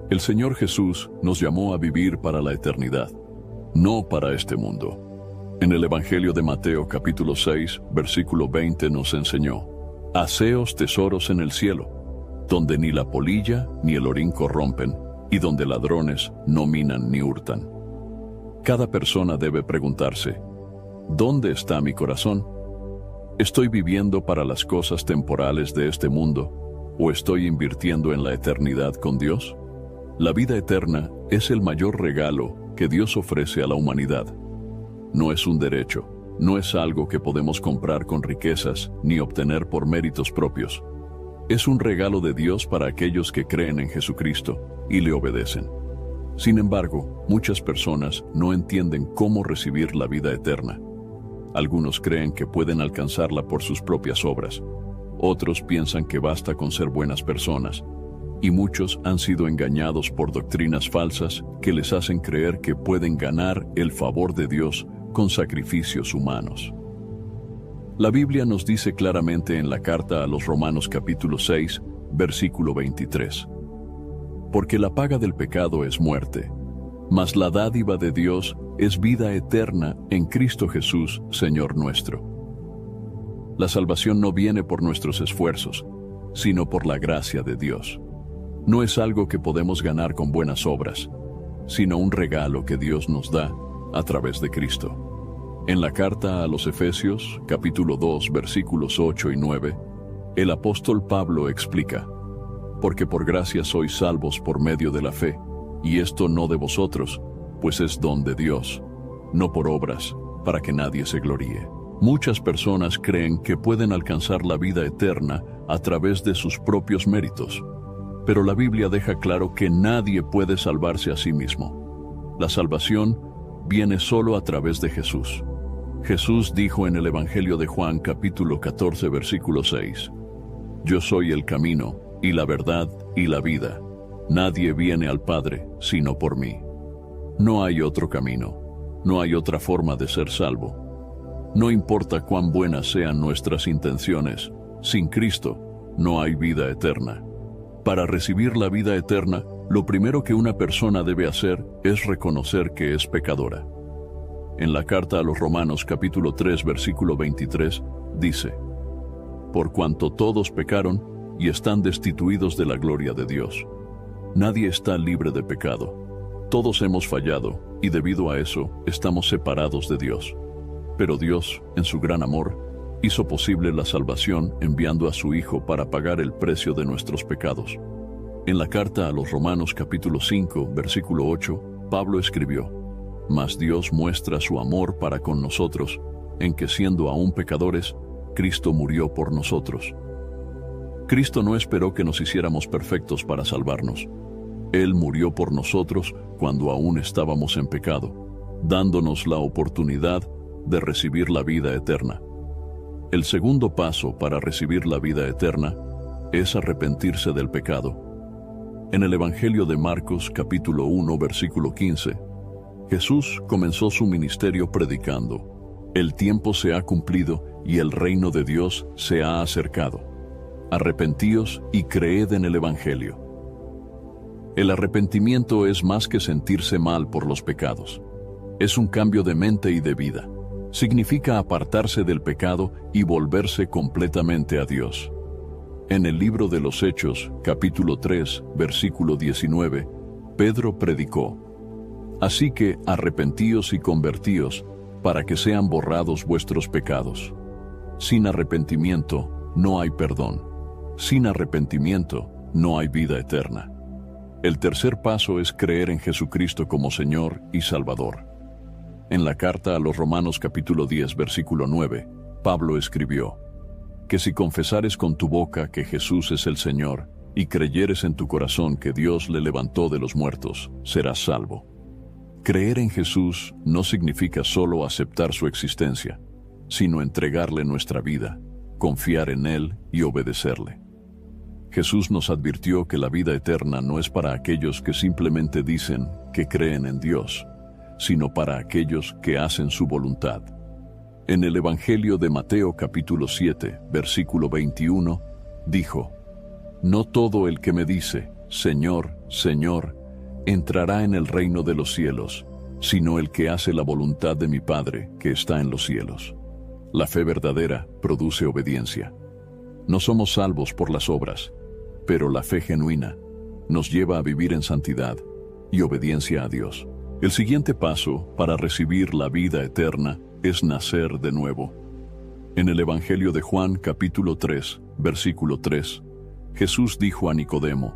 El Señor Jesús nos llamó a vivir para la eternidad, no para este mundo. En el Evangelio de Mateo capítulo 6, versículo 20 nos enseñó: Haceos tesoros en el cielo, donde ni la polilla ni el orín corrompen, y donde ladrones no minan ni hurtan. Cada persona debe preguntarse: ¿dónde está mi corazón? ¿Estoy viviendo para las cosas temporales de este mundo, o estoy invirtiendo en la eternidad con Dios? La vida eterna es el mayor regalo que Dios ofrece a la humanidad. No es un derecho, no es algo que podemos comprar con riquezas ni obtener por méritos propios. Es un regalo de Dios para aquellos que creen en Jesucristo y le obedecen. Sin embargo, muchas personas no entienden cómo recibir la vida eterna. Algunos creen que pueden alcanzarla por sus propias obras. Otros piensan que basta con ser buenas personas. Y muchos han sido engañados por doctrinas falsas que les hacen creer que pueden ganar el favor de Dios con sacrificios humanos. La Biblia nos dice claramente en la carta a los Romanos capítulo 6, versículo 23: Porque la paga del pecado es muerte, mas la dádiva de Dios es vida eterna en Cristo Jesús, Señor nuestro. La salvación no viene por nuestros esfuerzos, sino por la gracia de Dios. No es algo que podemos ganar con buenas obras, sino un regalo que Dios nos da a través de Cristo. En la carta a los Efesios, capítulo 2, versículos 8 y 9, el apóstol Pablo explica: Porque por gracia sois salvos por medio de la fe, y esto no de vosotros, pues es don de Dios, no por obras, para que nadie se gloríe. Muchas personas creen que pueden alcanzar la vida eterna a través de sus propios méritos. Pero la Biblia deja claro que nadie puede salvarse a sí mismo. La salvación viene solo a través de Jesús. Jesús dijo en el Evangelio de Juan, capítulo 14, versículo 6, «Yo soy el camino, y la verdad, y la vida. Nadie viene al Padre, sino por mí». No hay otro camino, no hay otra forma de ser salvo. No importa cuán buenas sean nuestras intenciones, sin Cristo no hay vida eterna. Para recibir la vida eterna, lo primero que una persona debe hacer es reconocer que es pecadora. En la carta a los Romanos capítulo 3 versículo 23 dice: «Por cuanto todos pecaron y están destituidos de la gloria de Dios». Nadie está libre de pecado. Todos hemos fallado y debido a eso estamos separados de Dios. Pero Dios, en su gran amor, hizo posible la salvación enviando a su Hijo para pagar el precio de nuestros pecados. En la carta a los Romanos capítulo 5 versículo 8, Pablo escribió: «Mas Dios muestra su amor para con nosotros, en que siendo aún pecadores, Cristo murió por nosotros». Cristo no esperó que nos hiciéramos perfectos para salvarnos. Él murió por nosotros cuando aún estábamos en pecado, dándonos la oportunidad de recibir la vida eterna. El segundo paso para recibir la vida eterna es arrepentirse del pecado. En el Evangelio de Marcos capítulo 1 versículo 15, Jesús comenzó su ministerio predicando: «El tiempo se ha cumplido y el reino de Dios se ha acercado. Arrepentíos y creed en el Evangelio». El arrepentimiento es más que sentirse mal por los pecados. Es un cambio de mente y de vida. Significa apartarse del pecado y volverse completamente a Dios. En el libro de los Hechos, capítulo 3, versículo 19, Pedro predicó: «Así que arrepentíos y convertíos, para que sean borrados vuestros pecados». Sin arrepentimiento no hay perdón. Sin arrepentimiento no hay vida eterna. El tercer paso es creer en Jesucristo como Señor y Salvador. En la carta a los Romanos capítulo 10 versículo 9, Pablo escribió: «Que si confesares con tu boca que Jesús es el Señor y creyeres en tu corazón que Dios le levantó de los muertos, serás salvo». Creer en Jesús no significa solo aceptar su existencia, sino entregarle nuestra vida, confiar en Él y obedecerle. Jesús nos advirtió que la vida eterna no es para aquellos que simplemente dicen que creen en Dios, sino para aquellos que hacen su voluntad. En el Evangelio de Mateo capítulo 7, versículo 21, dijo: «No todo el que me dice, Señor, Señor, entrará en el reino de los cielos, sino el que hace la voluntad de mi Padre que está en los cielos». La fe verdadera produce obediencia. No somos salvos por las obras, pero la fe genuina nos lleva a vivir en santidad y obediencia a Dios. El siguiente paso para recibir la vida eterna es nacer de nuevo. En el Evangelio de Juan capítulo 3, versículo 3, Jesús dijo a Nicodemo: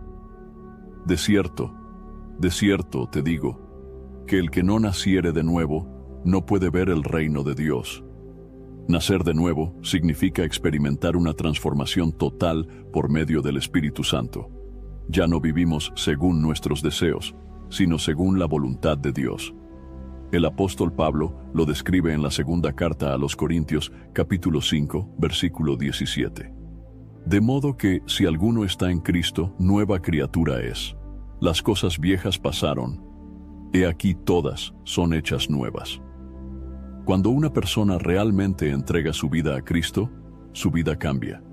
de cierto te digo, que el que no naciere de nuevo no puede ver el reino de Dios». Nacer de nuevo significa experimentar una transformación total por medio del Espíritu Santo. Ya no vivimos según nuestros deseos, sino según la voluntad de Dios. El apóstol Pablo lo describe en la segunda carta a los Corintios, capítulo 5, versículo 17. De modo que, si alguno está en Cristo, nueva criatura es. Las cosas viejas pasaron, he aquí todas son hechas nuevas. Cuando una persona realmente entrega su vida a Cristo, su vida cambia.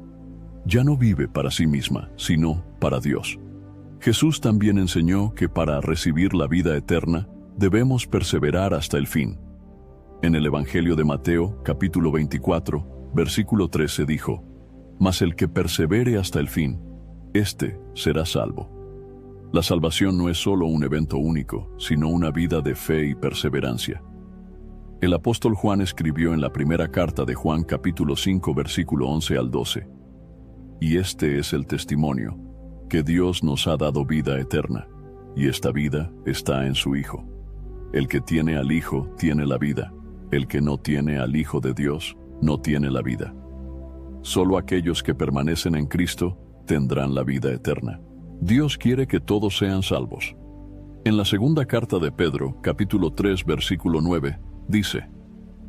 Ya no vive para sí misma, sino para Dios. Jesús también enseñó que para recibir la vida eterna debemos perseverar hasta el fin. En el Evangelio de Mateo, capítulo 24, versículo 13 dijo: «Mas el que persevere hasta el fin, éste será salvo». La salvación no es solo un evento único, sino una vida de fe y perseverancia. El apóstol Juan escribió en la primera carta de Juan capítulo 5 versículo 11 al 12: «Y este es el testimonio, que Dios nos ha dado vida eterna, y esta vida está en su Hijo. El que tiene al Hijo tiene la vida, el que no tiene al Hijo de Dios no tiene la vida». Solo aquellos que permanecen en Cristo tendrán la vida eterna. Dios quiere que todos sean salvos. En la segunda carta de Pedro, capítulo 3, versículo 9, dice: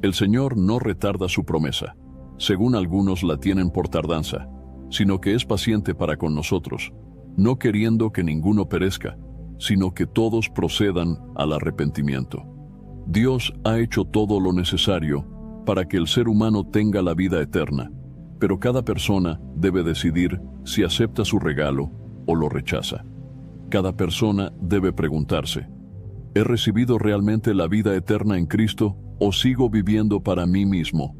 El Señor no retarda su promesa, según algunos la tienen por tardanza, sino que es paciente para con nosotros, no queriendo que ninguno perezca, sino que todos procedan al arrepentimiento. Dios ha hecho todo lo necesario para que el ser humano tenga la vida eterna, pero cada persona debe decidir si acepta su regalo o lo rechaza. Cada persona debe preguntarse: ¿he recibido realmente la vida eterna en Cristo o sigo viviendo para mí mismo?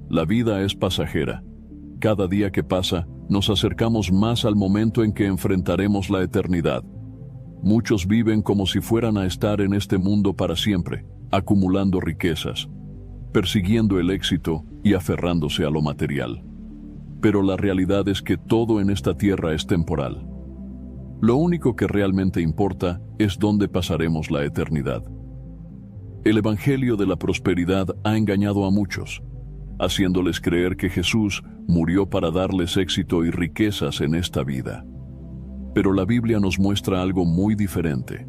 La vida es pasajera. Cada día que pasa, nos acercamos más al momento en que enfrentaremos la eternidad. Muchos viven como si fueran a estar en este mundo para siempre, acumulando riquezas, persiguiendo el éxito y aferrándose a lo material. Pero la realidad es que todo en esta tierra es temporal. Lo único que realmente importa es dónde pasaremos la eternidad. El Evangelio de la prosperidad ha engañado a muchos, haciéndoles creer que Jesús murió para darles éxito y riquezas en esta vida. Pero la Biblia nos muestra algo muy diferente.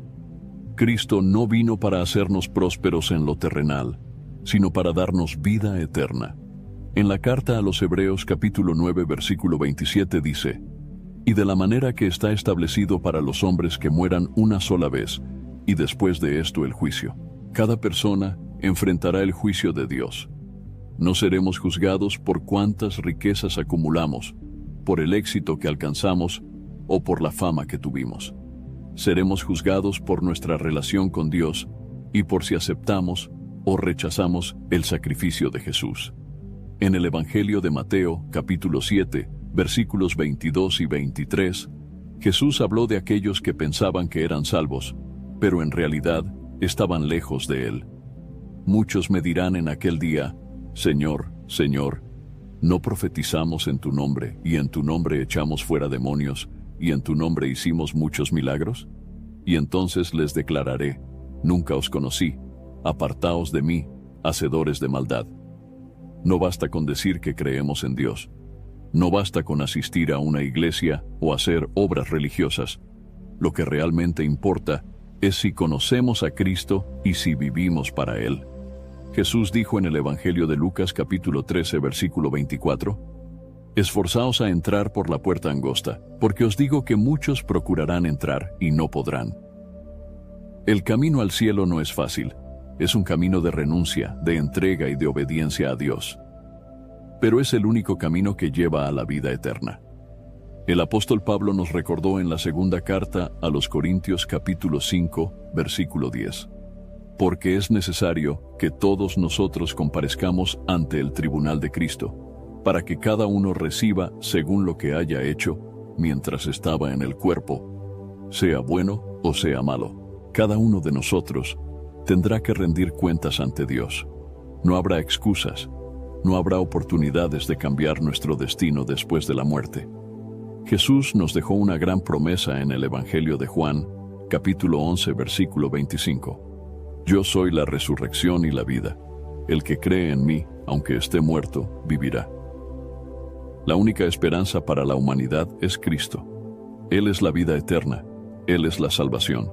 Cristo no vino para hacernos prósperos en lo terrenal, sino para darnos vida eterna. En la carta a los Hebreos capítulo 9 versículo 27 dice: Y de la manera que está establecido para los hombres que mueran una sola vez, y después de esto el juicio. Cada persona enfrentará el juicio de Dios. No seremos juzgados por cuántas riquezas acumulamos, por el éxito que alcanzamos o por la fama que tuvimos. Seremos juzgados por nuestra relación con Dios y por si aceptamos o rechazamos el sacrificio de Jesús. En el Evangelio de Mateo, capítulo 7, versículos 22 y 23, Jesús habló de aquellos que pensaban que eran salvos, pero en realidad estaban lejos de Él. Muchos me dirán en aquel día: Señor, Señor, ¿no profetizamos en tu nombre, y en tu nombre echamos fuera demonios, y en tu nombre hicimos muchos milagros? Y entonces les declararé: Nunca os conocí, apartaos de mí, hacedores de maldad. No basta con decir que creemos en Dios. No basta con asistir a una iglesia o hacer obras religiosas. Lo que realmente importa es si conocemos a Cristo y si vivimos para Él. Jesús dijo en el Evangelio de Lucas capítulo 13 versículo 24: Esforzaos a entrar por la puerta angosta, porque os digo que muchos procurarán entrar y no podrán. El camino al cielo no es fácil. Es un camino de renuncia, de entrega y de obediencia a Dios. Pero es el único camino que lleva a la vida eterna. El apóstol Pablo nos recordó en la segunda carta a los Corintios capítulo 5, versículo 10. Porque es necesario que todos nosotros comparezcamos ante el tribunal de Cristo, para que cada uno reciba según lo que haya hecho mientras estaba en el cuerpo, sea bueno o sea malo. Cada uno de nosotros tendrá que rendir cuentas ante Dios. No habrá excusas, no habrá oportunidades de cambiar nuestro destino después de la muerte. Jesús nos dejó una gran promesa en el Evangelio de Juan, capítulo 11, versículo 25. Yo soy la resurrección y la vida. El que cree en mí, aunque esté muerto, vivirá. La única esperanza para la humanidad es Cristo. Él es la vida eterna, Él es la salvación.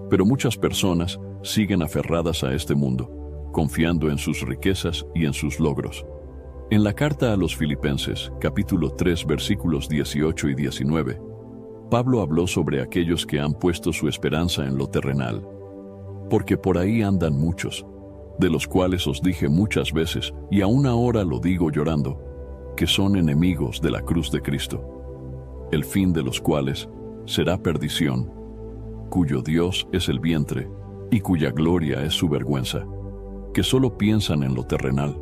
Pero muchas personas siguen aferradas a este mundo, confiando en sus riquezas y en sus logros. En la carta a los Filipenses, capítulo 3, versículos 18 y 19, Pablo habló sobre aquellos que han puesto su esperanza en lo terrenal. Porque por ahí andan muchos, de los cuales os dije muchas veces, y aún ahora lo digo llorando, que son enemigos de la cruz de Cristo, el fin de los cuales será perdición, cuyo Dios es el vientre, y cuya gloria es su vergüenza, que solo piensan en lo terrenal.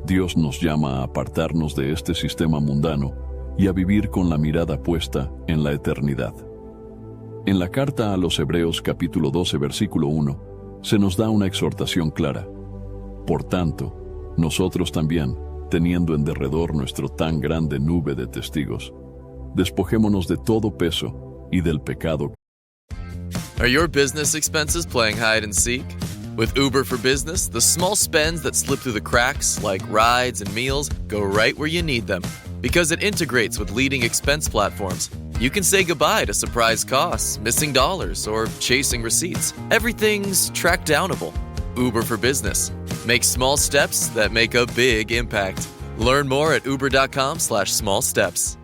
Dios nos llama a apartarnos de este sistema mundano y a vivir con la mirada puesta en la eternidad. En la carta a los Hebreos capítulo 12 versículo 1 se nos da una exhortación clara. Por tanto, nosotros también, teniendo en derredor nuestro tan grande nube de testigos, despojémonos de todo peso y del pecado. Are your business expenses playing hide and seek? With Uber for Business, the small spends that slip through the cracks, like rides and meals, go right where you need them. Because it integrates with leading expense platforms, you can say goodbye to surprise costs, missing dollars, or chasing receipts. Everything's track downable. Uber for Business. Make small steps that make a big impact. Learn more at uber.com/small steps.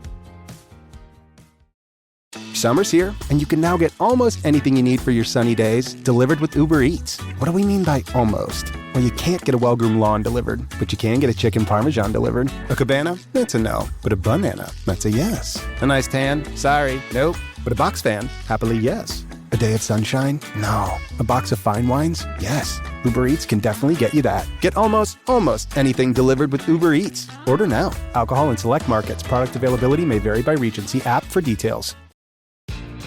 Summer's here, and you can now get almost anything you need for your sunny days delivered with Uber Eats. What do we mean by almost? Well, you can't get a well-groomed lawn delivered, but you can get a chicken parmesan delivered. A cabana? That's a no. But a banana? That's a yes. A nice tan? Sorry, nope. But a box fan? Happily, yes. A day of sunshine? No. A box of fine wines? Yes. Uber Eats can definitely get you that. Get almost anything delivered with Uber Eats. Order now. Alcohol in select markets. Product availability may vary by region. See app for details.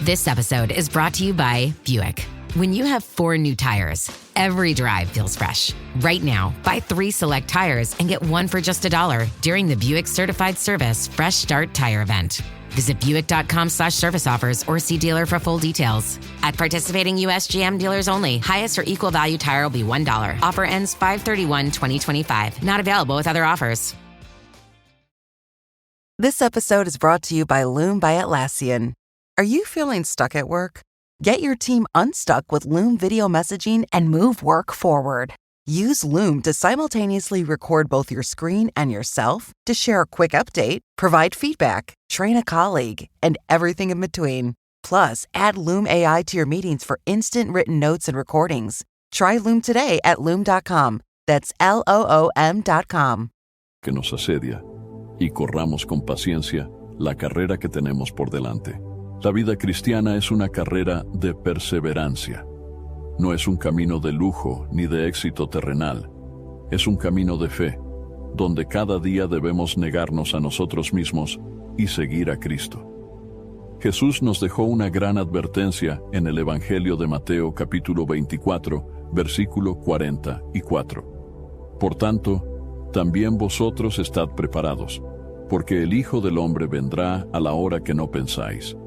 This episode is brought to you by Buick. When you have 4 new tires, every drive feels fresh. Right now, buy 3 select tires and get 1 for just $1 during the Buick Certified Service Fresh Start Tire Event. Visit Buick.com/service offers or see dealer for full details. At participating U.S. GM dealers only. Highest or equal value tire will be $1. Offer ends 5/31/2025. Not available with other offers. This episode is brought to you by Loom by Atlassian. Are you feeling stuck at work? Get your team unstuck with Loom video messaging and move work forward. Use Loom to simultaneously record both your screen and yourself to share a quick update, provide feedback, train a colleague, and everything in between. Plus, add Loom AI to your meetings for instant written notes and recordings. Try Loom today at Loom.com. That's LOOM.com. Que nos asedia y corramos con paciencia la carrera que tenemos por delante. La vida cristiana es una carrera de perseverancia. No es un camino de lujo ni de éxito terrenal. Es un camino de fe, donde cada día debemos negarnos a nosotros mismos y seguir a Cristo. Jesús nos dejó una gran advertencia en el Evangelio de Mateo capítulo 24, versículo 44. Por tanto, también vosotros estad preparados, porque el Hijo del Hombre vendrá a la hora que no pensáis.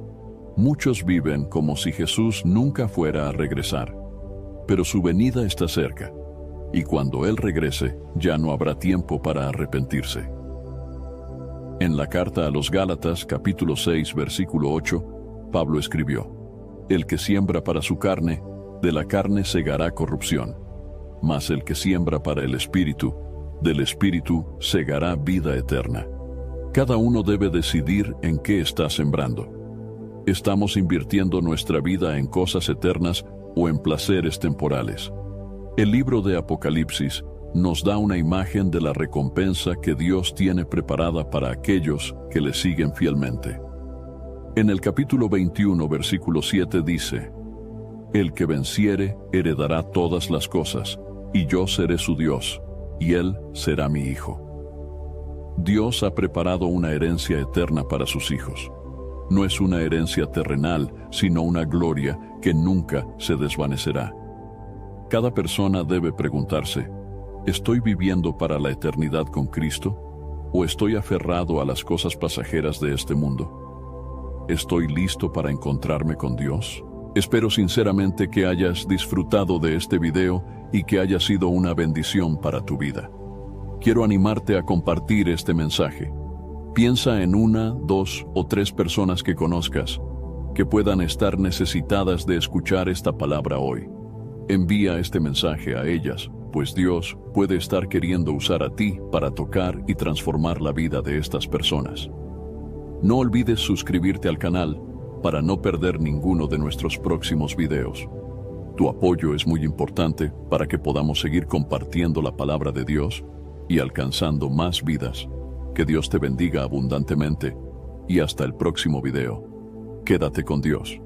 Muchos viven como si Jesús nunca fuera a regresar, pero su venida está cerca, y cuando Él regrese, ya no habrá tiempo para arrepentirse. En la carta a los Gálatas, capítulo 6, versículo 8, Pablo escribió: El que siembra para su carne, de la carne segará corrupción, mas el que siembra para el Espíritu, del Espíritu segará vida eterna. Cada uno debe decidir en qué está sembrando. ¿Estamos invirtiendo nuestra vida en cosas eternas o en placeres temporales? El libro de Apocalipsis nos da una imagen de la recompensa que Dios tiene preparada para aquellos que le siguen fielmente. En el capítulo 21, versículo 7 dice: El que venciere heredará todas las cosas, y yo seré su Dios, y él será mi hijo. Dios ha preparado una herencia eterna para sus hijos. No es una herencia terrenal, sino una gloria que nunca se desvanecerá. Cada persona debe preguntarse: ¿estoy viviendo para la eternidad con Cristo? ¿O estoy aferrado a las cosas pasajeras de este mundo? ¿Estoy listo para encontrarme con Dios? Espero sinceramente que hayas disfrutado de este video y que haya sido una bendición para tu vida. Quiero animarte a compartir este mensaje. Piensa en 1, 2 o 3 personas que conozcas que puedan estar necesitadas de escuchar esta palabra hoy. Envía este mensaje a ellas, pues Dios puede estar queriendo usar a ti para tocar y transformar la vida de estas personas. No olvides suscribirte al canal para no perder ninguno de nuestros próximos videos. Tu apoyo es muy importante para que podamos seguir compartiendo la palabra de Dios y alcanzando más vidas. Que Dios te bendiga abundantemente y hasta el próximo video. Quédate con Dios.